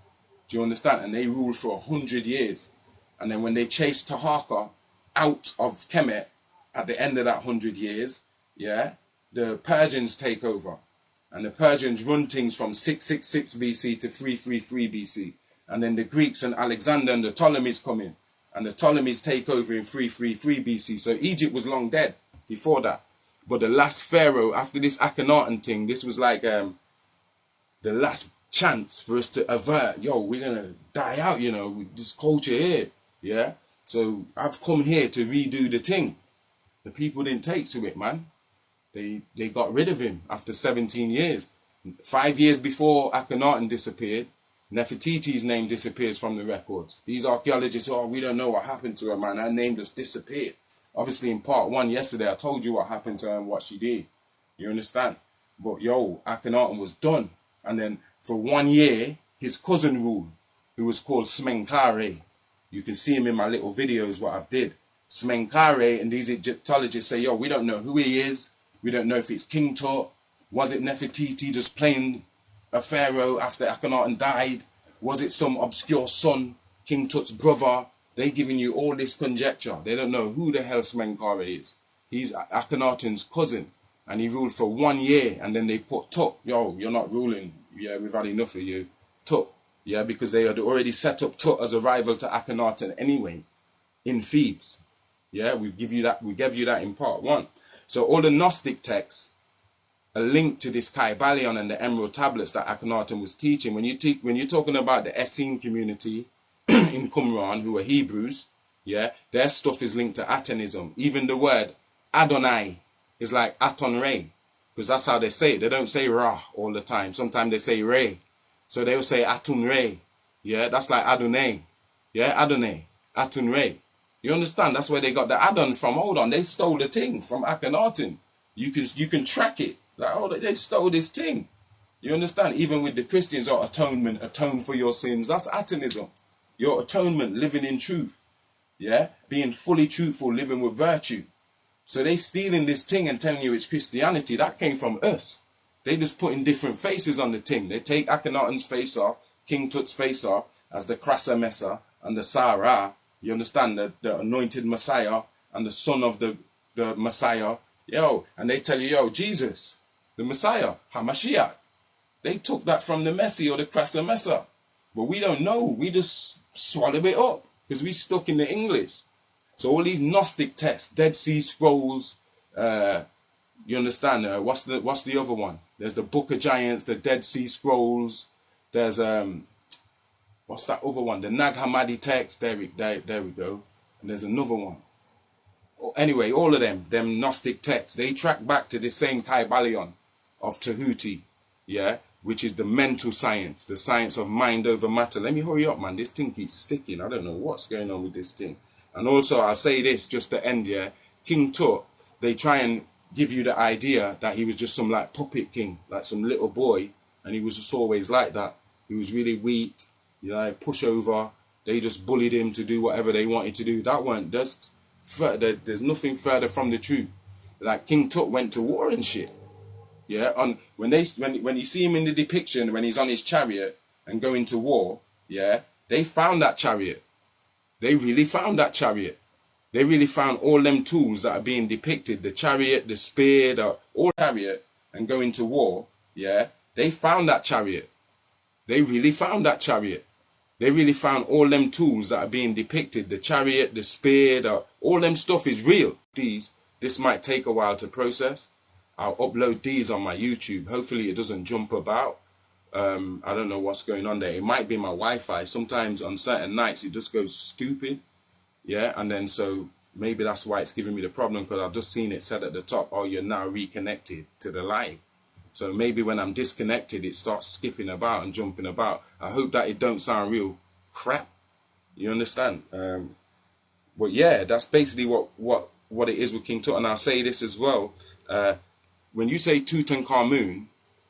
Do you understand? And they ruled for 100 years. And then when they chased Taharqa out of Kemet at the end of that 100 years, yeah, the Persians take over. And the Persians run things from 666 BC to 333 BC. And then the Greeks and Alexander and the Ptolemies come in. And the Ptolemies take over in 333 BC. So Egypt was long dead before that. But the last pharaoh, after this Akhenaten thing, this was like the last chance for us to avert, yo, we're going to die out, you know, with this culture here. Yeah? So I've come here to redo the thing. The people didn't take to it, man. They got rid of him after 17 years. 5 years before Akhenaten disappeared, Nefertiti's name disappears from the records. These archaeologists, oh, we don't know what happened to her, man. Her name just disappeared. Obviously, in part 1 yesterday, I told you what happened to her and what she did. You understand? But, yo, Akhenaten was done. And then for 1 year, his cousin ruled, who was called Smenkhare. You can see him in my little videos, what I've did. Smenkhare, and these Egyptologists say, yo, we don't know who he is. We don't know if it's King Tut. Was it Nefertiti just playing a pharaoh after Akhenaten died? Was it some obscure son, King Tut's brother? They giving you all this conjecture. They don't know who the hell Smenkhare is. He's Akhenaten's cousin. And he ruled for 1 year. And then they put Tut. Yo, you're not ruling. Yeah, we've had enough of you. Tut. Yeah, because they had already set up Tut as a rival to Akhenaten anyway. In Thebes. Yeah, we gave you that in part 1. So all the Gnostic texts are linked to this Kaibalion and the Emerald Tablets that Akhenaten was teaching. When you're talking about the Essene community in Qumran, who are Hebrews, yeah, their stuff is linked to Atonism. Even the word Adonai is like Aton Re, because that's how they say it. They don't say Ra all the time. Sometimes they say Re. So they'll say Atun Re. Yeah, that's like Adonai. Yeah, Adonai, Atun Re. You understand? That's where they got the Adon from. Hold on, they stole the thing from Akhenaten. You can track it. Like, oh, they stole this thing. You understand? Even with the Christians, or atonement, atone for your sins. That's Atonism. Your atonement, living in truth. Yeah? Being fully truthful, living with virtue. So they stealing this thing and telling you it's Christianity. That came from us. They just putting different faces on the thing. They take Akhenaten's face off, King Tut's face off, as the 𝓆𝐴 Mesa and the Sarah. You understand? The anointed Messiah and the son of the Messiah. Yo, and they tell you, yo, Jesus, the Messiah, HaMashiach. They took that from the Messi or the 𝓆𝐴 Mesa. But we don't know. We just swallow it up because we stuck in the English. So all these Gnostic texts, Dead Sea Scrolls, you understand? What's the other one? There's the Book of Giants, the Dead Sea Scrolls. There's what's that other one? The Nag Hammadi text. There we go. And there's another one. Anyway, all of them Gnostic texts, they track back to the same Kaibalion of Tahuti, yeah, which is the mental science, the science of mind over matter. Let me hurry up, man. This thing keeps sticking. I don't know what's going on with this thing. And also, I'll say this just to end, yeah. King Tut, they try and give you the idea that he was just some like puppet king, like some little boy, and he was just always like that. He was really weak, you know, pushover. They just bullied him to do whatever they wanted to do. That weren't just further. There's nothing further from the truth. Like King Tut went to war and shit. Yeah, when you see him in the depiction when he's on his chariot and going to war, yeah, they found that chariot. They really found that chariot. They really found all them tools that are being depicted, the chariot, the spear, all chariot and going to war, yeah, they found that chariot. They really found that chariot. They really found all them tools that are being depicted, the chariot, the spear, all them stuff is real. This might take a while to process. I'll upload these on my YouTube. Hopefully it doesn't jump about. I don't know what's going on there. It might be my Wi-Fi. Sometimes on certain nights it just goes stupid. Yeah, and then so maybe that's why it's giving me the problem, because I've just seen it said at the top, oh, you're now reconnected to the live. So maybe when I'm disconnected, it starts skipping about and jumping about. I hope that it don't sound real crap. You understand? But yeah, that's basically what it is with King Tut. And I'll say this as well. When you say Tutankhamen,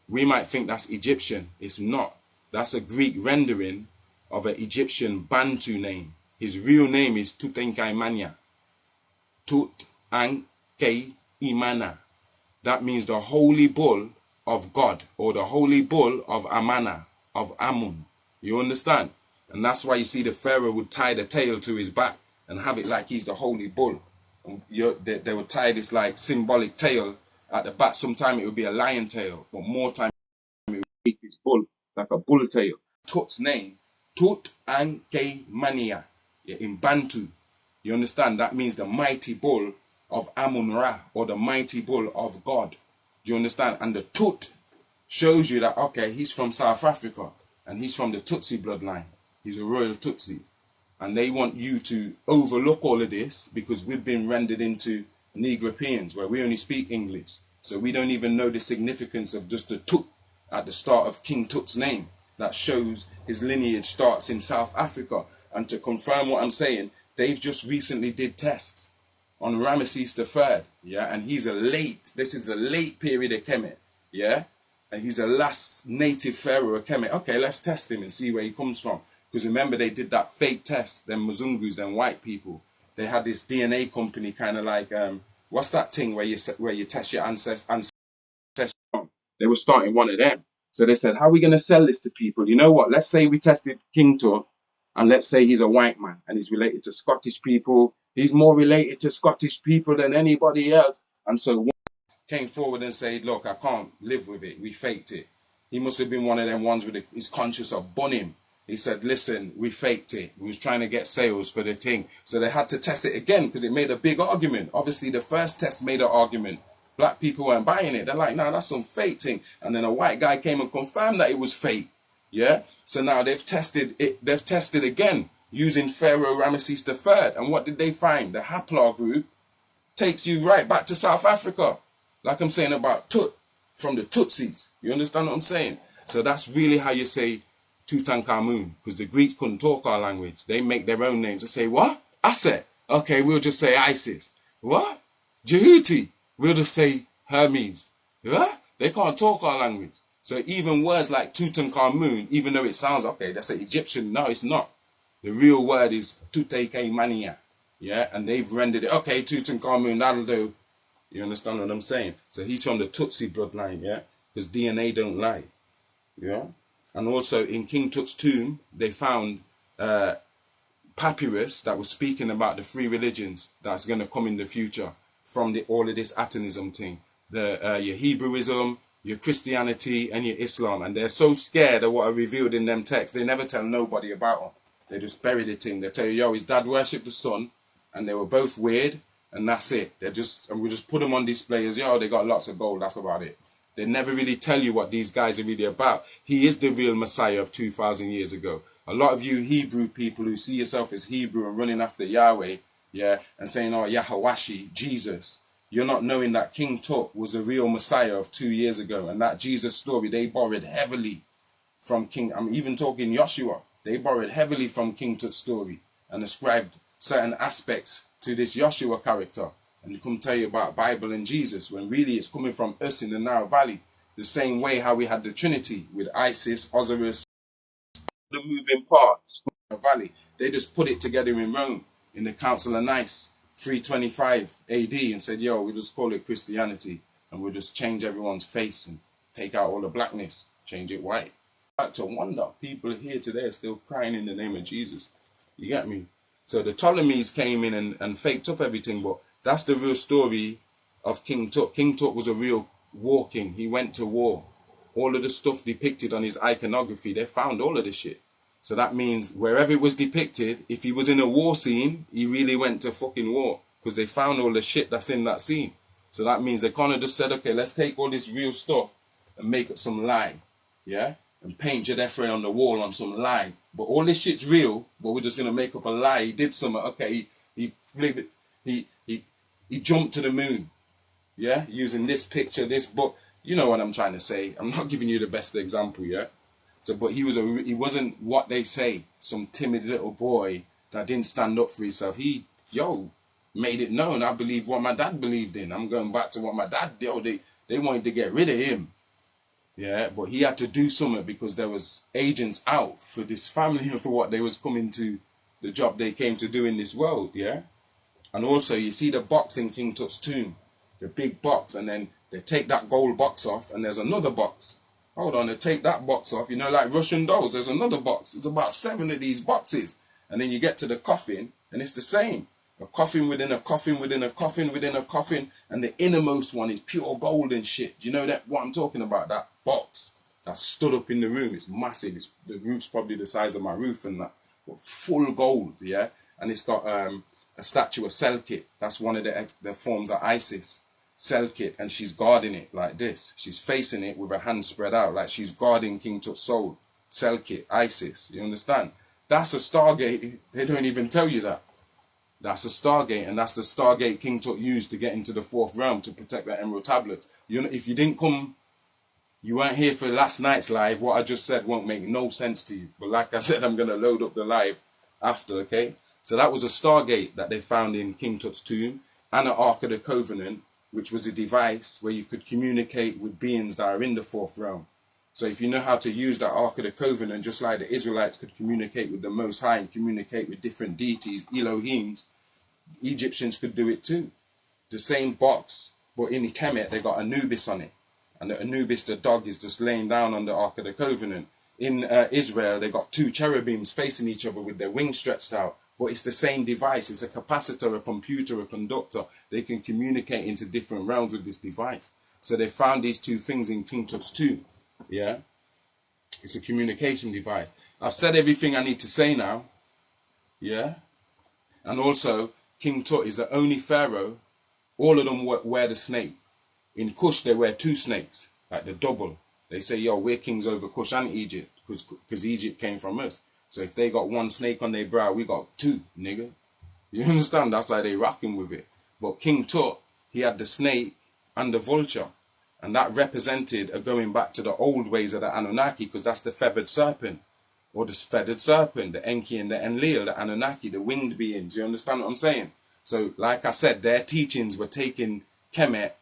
we might think that's Egyptian. It's not. That's a Greek rendering of an Egyptian Bantu name. His real name is Tutankhamen. Tutankhamen. That means the holy bull of God, or the holy bull of Amana, of Amun. You understand? And that's why you see the pharaoh would tie the tail to his back and have it like he's the holy bull. And they would tie this like symbolic tail at the back. Sometimes it would be a lion tail, but more time it would be this bull, like a bull tail. Tut's name, Tutankhamen, yeah, in Bantu. You understand? That means the mighty bull of Amun-Ra, or the mighty bull of God. Do you understand? And the Tut shows you that, okay, he's from South Africa and he's from the Tutsi bloodline. He's a royal Tutsi. And they want you to overlook all of this because we've been rendered into Negropeans where we only speak English. So we don't even know the significance of just the Tut at the start of King Tut's name. That shows his lineage starts in South Africa. And to confirm what I'm saying, they've just recently did tests on Ramesses III, yeah, and he's this is a late period of Kemet, yeah, and he's the last native pharaoh of Kemet. Okay, let's test him and see where he comes from. Because remember, they did that fake test, them Mzungus, them white people. They had this DNA company, kind of like, what's that thing where you test your ancestors? They were starting one of them. So they said, how are we going to sell this to people? You know what? Let's say we tested King Tut, and let's say he's a white man and he's related to Scottish people. He's more related to Scottish people than anybody else. And so one came forward and said, look, I can't live with it. We faked it. He must have been one of them ones with his conscience of bunning. He said, listen, we faked it. We was trying to get sales for the thing. So they had to test it again because it made a big argument. Obviously, the first test made an argument. Black people weren't buying it. They're like, no, that's some fake thing. And then a white guy came and confirmed that it was fake. Yeah. So now they've tested it. They've tested again using Pharaoh Ramesses III. And what did they find? The Haplar group takes you right back to South Africa. Like I'm saying about Tut, from the Tutsis. You understand what I'm saying? So that's really how you say Tutankhamen, because the Greeks couldn't talk our language. They make their own names. They say, what? Aset. Okay, we'll just say Isis. What? Jehuti. We'll just say Hermes. What? They can't talk our language. So even words like Tutankhamen, even though it sounds, okay, that's an Egyptian. No, it's not. The real word is Tutankhamen. Yeah, and they've rendered it, okay, Tutankhamen, that'll do. You understand what I'm saying? So he's from the Tutsi bloodline, yeah? Because DNA don't lie. Yeah? And also in King Tut's tomb, they found papyrus that was speaking about the three religions that's going to come in the future from all of this atomism thing. Your Hebrewism, your Christianity, and your Islam. And they're so scared of what are revealed in them texts, they never tell nobody about them. They just bury the thing. They tell you, yo, his dad worshipped the sun, and they were both weird, and that's it. And we just put them on display as, yo, they got lots of gold, that's about it. They never really tell you what these guys are really about. He is the real Messiah of 2,000 years ago. A lot of you Hebrew people who see yourself as Hebrew and running after Yahweh, yeah, and saying, oh, Yahawashi, Jesus, you're not knowing that King Tut was the real Messiah of 2 years ago. And that Jesus story, they borrowed heavily from I'm even talking Joshua. They borrowed heavily from King Tut's story and ascribed certain aspects to this Joshua character. And come tell you about Bible and Jesus, when really it's coming from us in the Nile Valley. The same way how we had the Trinity with Isis, Osiris, the moving parts in the valley. They just put it together in Rome in the Council of Nice, 325 AD, and said, yo, we'll just call it Christianity, and we'll just change everyone's face and take out all the blackness, change it white. To wonder, people here today are still crying in the name of Jesus. You get me? So the Ptolemies came in and faked up everything, but that's the real story of King Tut. King Tut was a real war king. He went to war. All of the stuff depicted on his iconography, they found all of the shit. So that means wherever it was depicted, if he was in a war scene, he really went to fucking war, because they found all the shit that's in that scene. So that means they kind of just said, okay, let's take all this real stuff and make up some lie, yeah? And paint Jidefre on the wall on some lie. But all this shit's real, but we're just going to make up a lie. He did something, okay, he flipped it, he jumped to the moon, yeah? Using this picture, this book. You know what I'm trying to say. I'm not giving you the best example, yeah? So, but he wasn't what they say, some timid little boy that didn't stand up for himself. He, made it known. I believe what my dad believed in. I'm going back to what my dad did. They wanted to get rid of him. Yeah, but he had to do something because there was agents out for this family and for what they was coming to, the job they came to do in this world, yeah? And also, you see the box in King Tut's tomb, the big box, and then they take that gold box off and there's another box. Hold on, they take that box off. You know, like Russian dolls, there's another box. There's about 7 of these boxes. And then you get to the coffin, and it's the same. A coffin within a coffin within a coffin within a coffin. And the innermost one is pure gold and shit. Do you know that what I'm talking about? That box that's stood up in the room. It's massive. The roof's probably the size of my roof and that. But full gold, yeah? And it's got a statue of Selkit. That's one of the forms of Isis. Selkit, and she's guarding it like this. She's facing it with her hands spread out like she's guarding King Tut's soul. Selkit, Isis, you understand? That's a Stargate. They don't even tell you that. That's a Stargate, and that's the Stargate King Tut used to get into the 4th realm to protect the Emerald Tablets. You know, if you didn't come, you weren't here for last night's live, what I just said won't make no sense to you. But like I said, I'm going to load up the live after, okay? So that was a Stargate that they found in King Tut's tomb, and an Ark of the Covenant, which was a device where you could communicate with beings that are in the 4th realm. So if you know how to use that Ark of the Covenant, just like the Israelites could communicate with the Most High and communicate with different deities, Elohims, Egyptians could do it too. The same box, but in Kemet, they got Anubis on it. And the Anubis, the dog, is just laying down on the Ark of the Covenant. In Israel, they got 2 cherubims facing each other with their wings stretched out. But it's the same device. It's a capacitor, a computer, a conductor. They can communicate into different realms with this device. So they found these 2 things in King Tut's tomb. Yeah? It's a communication device. I've said everything I need to say now. Yeah? And also, King Tut is the only pharaoh. All of them wear the snake. In Kush, they wear 2 snakes. Like the double. They say, yo, we're kings over Kush and Egypt. Because Egypt came from us. So if they got 1 snake on their brow, we got 2, nigga. You understand? That's how they rocking with it. But King Tut, he had the snake and the vulture. And that represented a going back to the old ways of the Anunnaki, because that's the feathered serpent. Or the feathered serpent, the Enki and the Enlil, the Anunnaki, the winged beings. You understand what I'm saying? So, like I said, their teachings were taking Kemet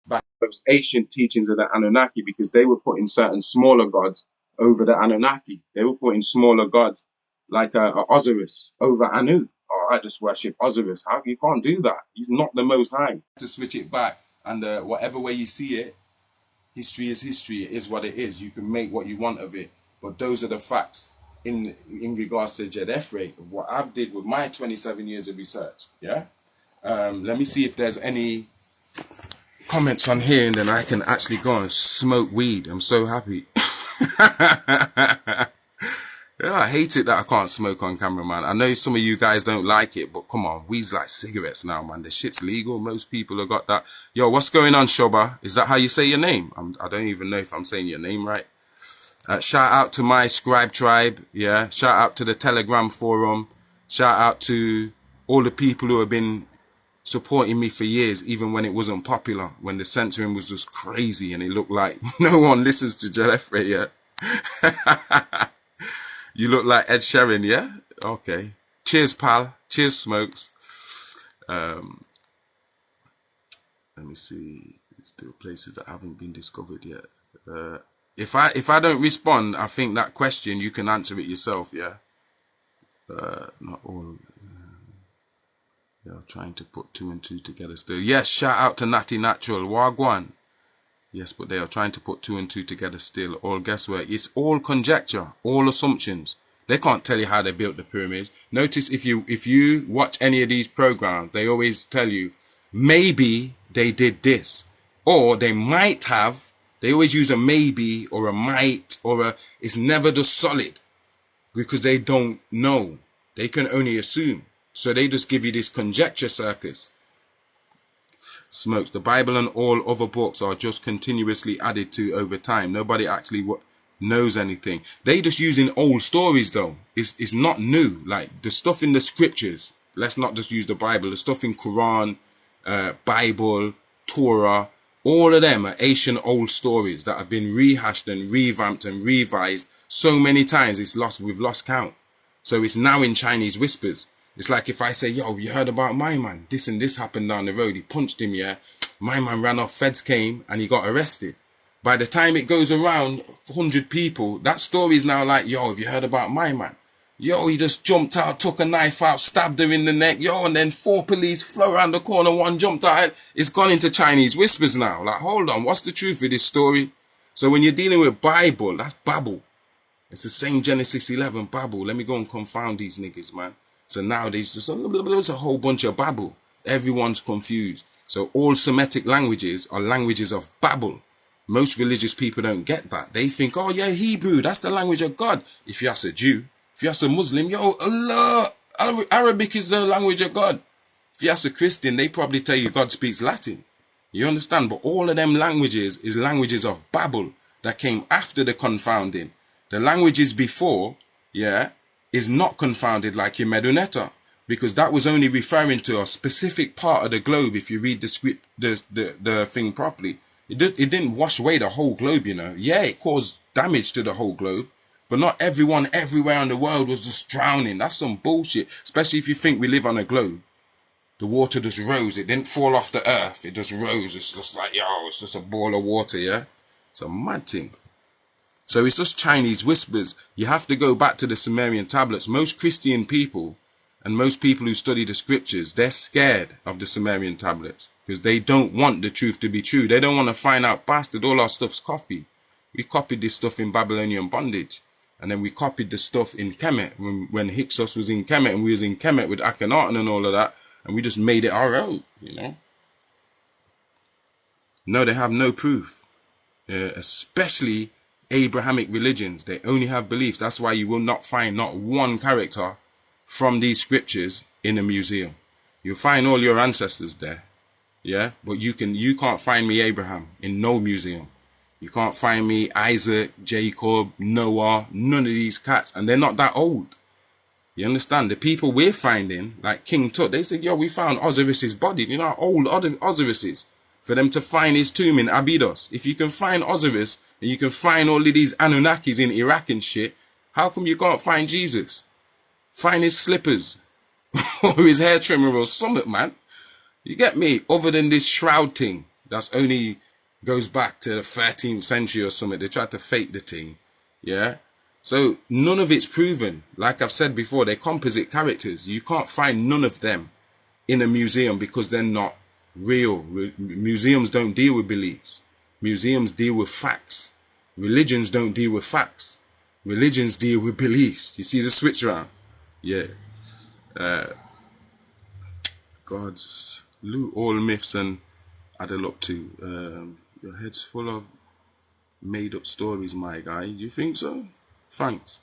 back to those ancient teachings of the Anunnaki, because they were putting certain smaller gods over the Anunnaki. They were putting smaller gods like Osiris over Anu. Oh, I just worship Osiris. How you can't do that? He's not the Most High. To switch it back, and whatever way you see it, history is history. It is what it is. You can make what you want of it. But those are the facts in regards to Jedifery, what I've did with my 27 years of research. Yeah. Let me see if there's any comments on here, and then I can actually go and smoke weed. I'm so happy. Yeah, I hate it that I can't smoke on camera, man. I know some of you guys don't like it, but come on, weed's like cigarettes now, man. The shit's legal. Most people have got that. Yo, what's going on, Shoba? Is that how you say your name? I don't even know if I'm saying your name right. Shout out to my scribe tribe. Yeah, shout out to the Telegram forum. Shout out to all the people who have been supporting me for years, even when it wasn't popular, when the censoring was just crazy and it looked like no one listens to Jedifery, yeah? You look like Ed Sheeran, yeah? Okay. Cheers, pal. Cheers, Smokes. Let me see. There's still places that haven't been discovered yet. If I don't respond, I think that question, you can answer it yourself, yeah? Not all. They're trying to put 2 and 2 together still. Yes, shout out to Natty Natural. Wagwan. Yes, but they are trying to put 2 and 2 together still. All guesswork. It's all conjecture, all assumptions. They can't tell you how they built the pyramids. Notice if you watch any of these programs, they always tell you, maybe they did this. Or they might have. They always use a maybe or a might or a, it's never the solid. Because they don't know. They can only assume. So they just give you this conjecture circus. Smokes. The Bible and all other books are just continuously added to over time. Nobody actually knows anything. They just using old stories though. It's not new. Like the stuff in the scriptures. Let's not just use the Bible. The stuff in Quran, Bible, Torah. All of them are ancient old stories that have been rehashed and revamped and revised so many times. We've lost count. So it's now in Chinese whispers. It's like if I say, yo, you heard about my man? This and this happened down the road. He punched him, yeah? My man ran off, feds came, and he got arrested. By the time it goes around 100 people, that story is now like, yo, have you heard about my man? Yo, he just jumped out, took a knife out, stabbed her in the neck. Yo, and then 4 police flew around the corner, 1 jumped out. It's gone into Chinese whispers now. Like, hold on, what's the truth of this story? So when you're dealing with Bible, that's Babel. It's the same Genesis 11 Babel. Let me go and confound these niggas, man. So now there's a whole bunch of Babel. Everyone's confused. So all Semitic languages are languages of Babel. Most religious people don't get that. They think, oh yeah, Hebrew, that's the language of God. If you ask a Jew, if you ask a Muslim, yo, Allah, Arabic is the language of God. If you ask a Christian, they probably tell you God speaks Latin. You understand? But all of them languages is languages of Babel that came after the confounding. The languages before, yeah, is not confounded like your Medunetta, because that was only referring to a specific part of the globe. If you read the script, the thing properly, it didn't wash away the whole globe, you know. Yeah, it caused damage to the whole globe, but not everyone everywhere in the world was just drowning. That's some bullshit, especially if you think we live on a globe. The water just rose. It didn't fall off the earth. It just rose. It's just like, yo, it's just a ball of water, yeah? It's a mad thing. So it's just Chinese whispers. You have to go back to the Sumerian tablets. Most Christian people and most people who study the scriptures, they're scared of the Sumerian tablets because they don't want the truth to be true. They don't want to find out, bastard, all our stuff's copied. We copied this stuff in Babylonian bondage. And then we copied the stuff in Kemet when Hyksos was in Kemet and we was in Kemet with Akhenaten and all of that. And we just made it our own, you know. No, they have no proof. Especially Abrahamic religions. They only have beliefs. That's why you will not find not one character from these scriptures in a museum. You'll find all your ancestors there. Yeah. But you can't find me Abraham in no museum. You can't find me Isaac, Jacob, Noah, none of these cats. And they're not that old. You understand? The people we're finding, like King Tut, they said, yo, we found Osiris's body. You know how old Osiris is? For them to find his tomb in Abydos. If you can find Osiris and you can find all of these Anunnakis in Iraq and shit, how come you can't find Jesus? Find his slippers or his hair trimmer or something, man. You get me? Other than this shroud thing, that's only goes back to the 13th century or something. They tried to fake the thing. Yeah. So none of it's proven. Like I've said before, they're composite characters. You can't find none of them in a museum because they're not real. Museums don't deal with beliefs. Museums deal with facts. Religions don't deal with facts. Religions deal with beliefs. You see the switch around? Yeah. God's loot all myths and add a lot to. Your head's full of made up stories, my guy. You think so? Thanks.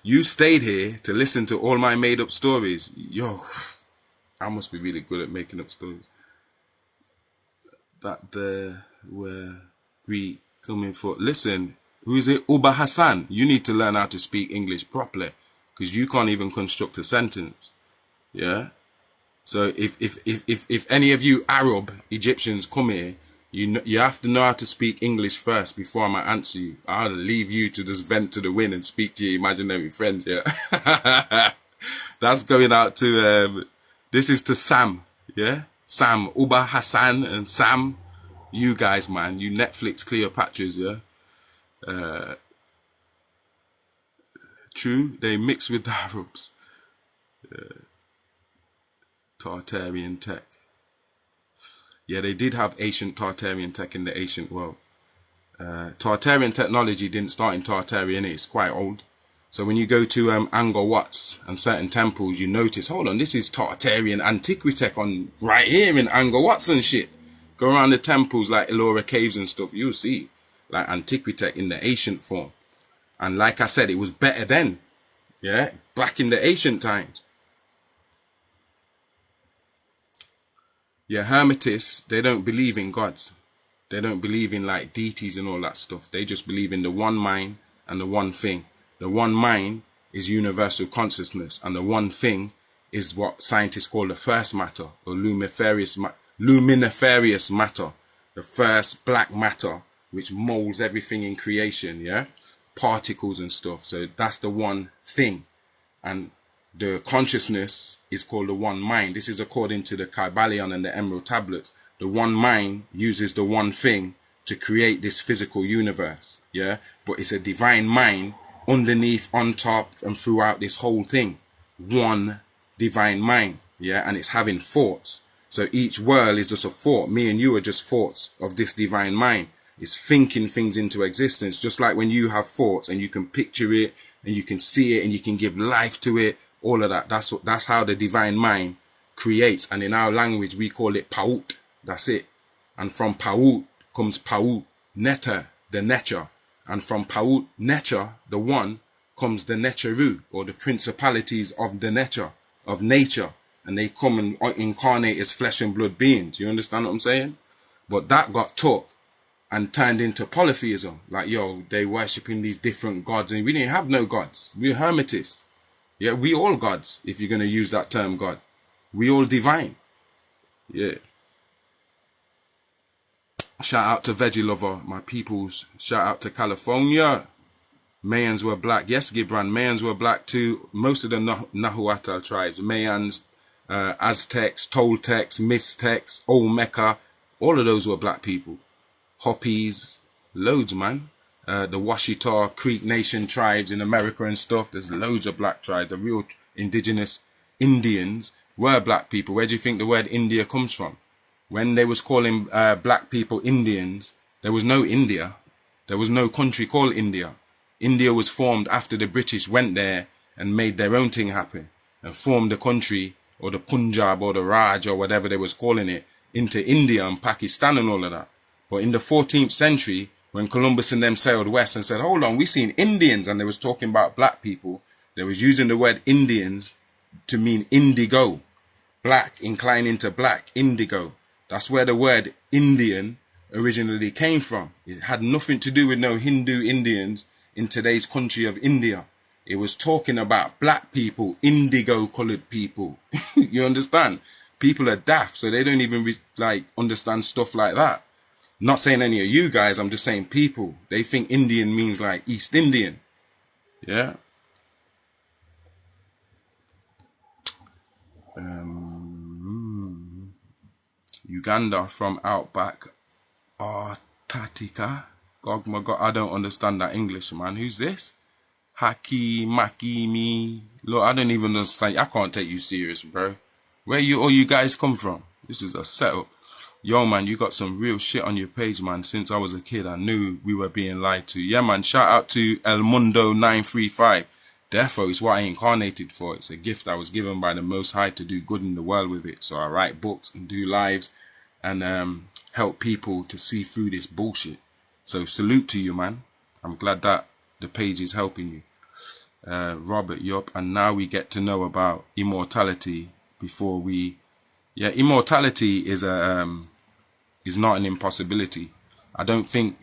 You stayed here to listen to all my made up stories. Yo, I must be really good at making up stories. That there were Greek coming for. Listen, who is it? Uba Hassan. You need to learn how to speak English properly because you can't even construct a sentence. Yeah. So if any of you Arab Egyptians come here, you have to know how to speak English first before I might answer you. I'll leave you to just vent to the wind and speak to your imaginary friends, yeah. That's going out to, this is to Sam, yeah. Sam, Uba, Hassan, and Sam. You guys, man, you Netflix Cleopatras, yeah. True, they mix with the Arabs. Tartarian tech. Yeah, they did have ancient Tartarian tech in the ancient world. Tartarian technology didn't start in Tartaria, innit? It's quite old. So when you go to Angkor Wat and certain temples, you notice, hold on, this is Tartarian antiquity tech on right here in Angkor Wat and shit. Go around the temples like Ellora caves and stuff, you'll see like antiquity tech in the ancient form. And like I said, it was better then. Yeah, back in the ancient times. Yeah, Hermetists, they don't believe in gods. They don't believe in like deities and all that stuff. They just believe in the one mind and the one thing. The one mind is universal consciousness, and the one thing is what scientists call the first matter, or luminiferous matter, the first black matter, which molds everything in creation, yeah? Particles and stuff. So that's the one thing. And the consciousness is called the one mind. This is according to the Kybalion and the Emerald Tablets. The one mind uses the one thing to create this physical universe, yeah? But it's a divine mind underneath, on top, and throughout this whole thing. One divine mind, yeah? And it's having thoughts. So each world is just a thought. Me and you are just thoughts of this divine mind. It's thinking things into existence, just like when you have thoughts and you can picture it and you can see it and you can give life to it, all of that. That's how the divine mind creates. And in our language, we call it paut. That's it. And from paut comes paut neta, the nature. And from paut nature, the one, comes the necheru, or the principalities of the nature, of nature. And they come and incarnate as flesh and blood beings. You understand what I'm saying? But that got took and turned into polytheism. Like, yo, they worshipping these different gods, and we didn't have no gods. We're hermetists. Yeah, we all gods, if you're going to use that term God. We all divine. Yeah. Shout out to Veggie Lover, my peoples. Shout out to California. Mayans were black. Yes, Gibran, Mayans were black too. Most of the Nahuatl tribes, Mayans, Aztecs, Toltecs, Mixtecs, Olmeca, all of those were black people. Hopis, loads, man. The Washita, Creek Nation tribes in America and stuff. There's loads of black tribes. The real indigenous Indians were black people. Where do you think the word India comes from? When they was calling black people Indians, there was no India. There was no country called India. India was formed after the British went there and made their own thing happen and formed the country, or the Punjab or the Raj or whatever they was calling it, into India and Pakistan and all of that. But in the 14th century, when Columbus and them sailed west and said, hold on, we seen Indians, and they was talking about black people, they was using the word Indians to mean indigo. Black, inclining to black, indigo. That's where the word Indian originally came from. It had nothing to do with no Hindu Indians in today's country of India. It was talking about black people, indigo colored people. You understand? People are daft, so they don't even understand stuff like that. Not saying any of you guys, I'm just saying people. They think Indian means like East Indian. Yeah. Uganda from Outback. Tatika. God, my God, I don't understand that English, man. Who's this? Haki, Maki, me. Look, I don't even understand. I can't take you serious, bro. Where all you guys come from? This is a setup. Yo, man, you got some real shit on your page, man. Since I was a kid, I knew we were being lied to. Yeah, man, shout out to El Mundo 935. Therefore, it's what I incarnated for. It's a gift I was given by the Most High to do good in the world with it. So I write books and do lives and help people to see through this bullshit. So salute to you, man. I'm glad that the page is helping you. Robert, yup. And now we get to know about immortality before we... Yeah, immortality is not an impossibility. I don't think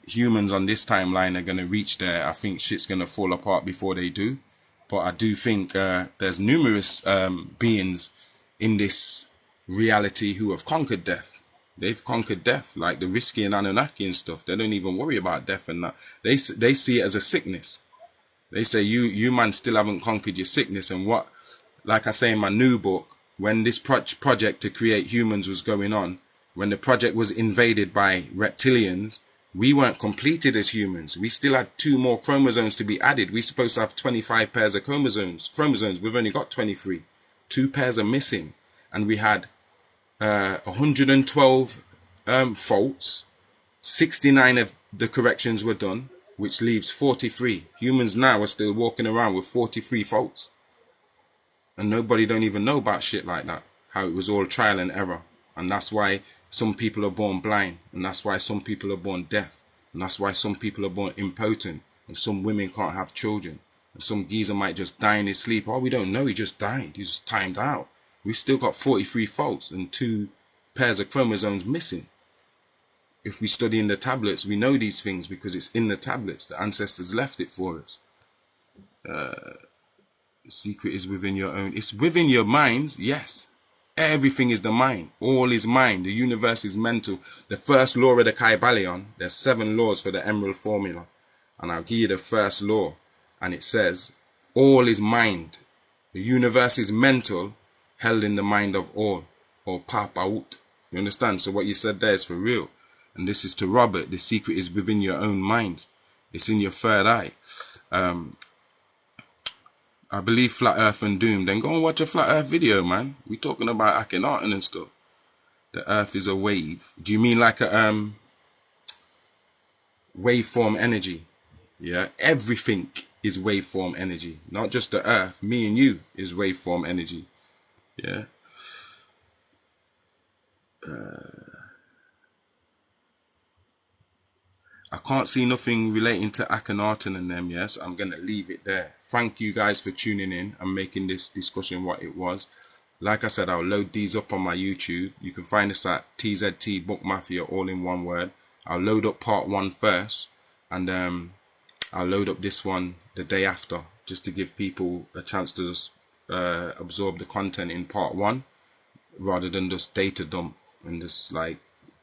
humans on this timeline are going to reach there. I think shit's going to fall apart before they do. But I do think there's numerous beings in this reality who have conquered death. They've conquered death, like the Risky and Anunnaki and stuff. They don't even worry about death and that. They see it as a sickness. They say, you man still haven't conquered your sickness. And what, like I say in my new book, when this project to create humans was going on, when the project was invaded by reptilians, we weren't completed as humans. We still had 2 more chromosomes to be added. We're supposed to have 25 pairs of chromosomes. We've only got 23. 2 pairs are missing. And we had 112 faults. 69 of the corrections were done, which leaves 43. Humans now are still walking around with 43 faults. And nobody don't even know about shit like that. How it was all trial and error. And that's why some people are born blind. And that's why some people are born deaf. And that's why some people are born impotent. And some women can't have children. And some geezer might just die in his sleep. Oh, we don't know. He just died. He just timed out. We've still got 43 faults and 2 pairs of chromosomes missing. If we study in the tablets, we know these things because it's in the tablets. The ancestors left it for us. The secret is within your own. It's within your minds, yes. Everything is the mind. All is mind. The universe is mental. The first law of the Kybalion, there's 7 laws for the Emerald Formula. And I'll give you the first law. And it says, all is mind. The universe is mental, held in the mind of all. Or Papaut. You understand? So what you said there is for real. And this is to Robert. The secret is within your own mind. It's in your third eye. I believe Flat Earth and Doom. Then go and watch a Flat Earth video, man. We talking about Akhenaten and stuff. The Earth is a wave. Do you mean like a waveform energy. Yeah, everything is waveform energy, not just the earth. Me and you is waveform energy. Yeah. I can't see nothing relating to Akhenaten and them, yes. I'm going to leave it there. Thank you guys for tuning in and making this discussion what it was. Like I said, I'll load these up on my YouTube. You can find us at TZT Book Mafia, all in one word. I'll load up part 1 first, and I'll load up this one the day after, just to give people a chance to just, absorb the content in part 1, rather than just data dump and just like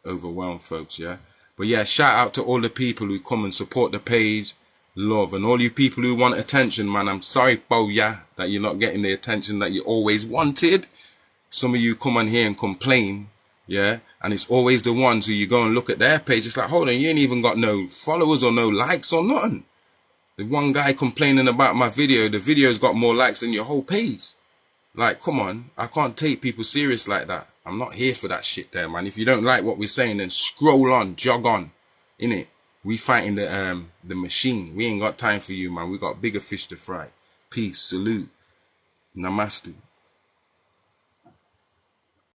overwhelm folks, yeah. But yeah, shout out to all the people who come and support the page, love, and all you people who want attention, man. I'm sorry, yeah, that you're not getting the attention that you always wanted. Some of you come on here and complain, yeah, and it's always the ones who you go and look at their page. It's like, hold on, you ain't even got no followers or no likes or nothing. The one guy complaining about my video, the video's got more likes than your whole page. Like, come on, I can't take people serious like that. I'm not here for that shit there, man. If you don't like what we're saying, then scroll on, jog on, innit? We fighting the machine. We ain't got time for you, man. We got bigger fish to fry. Peace, salute, namaste.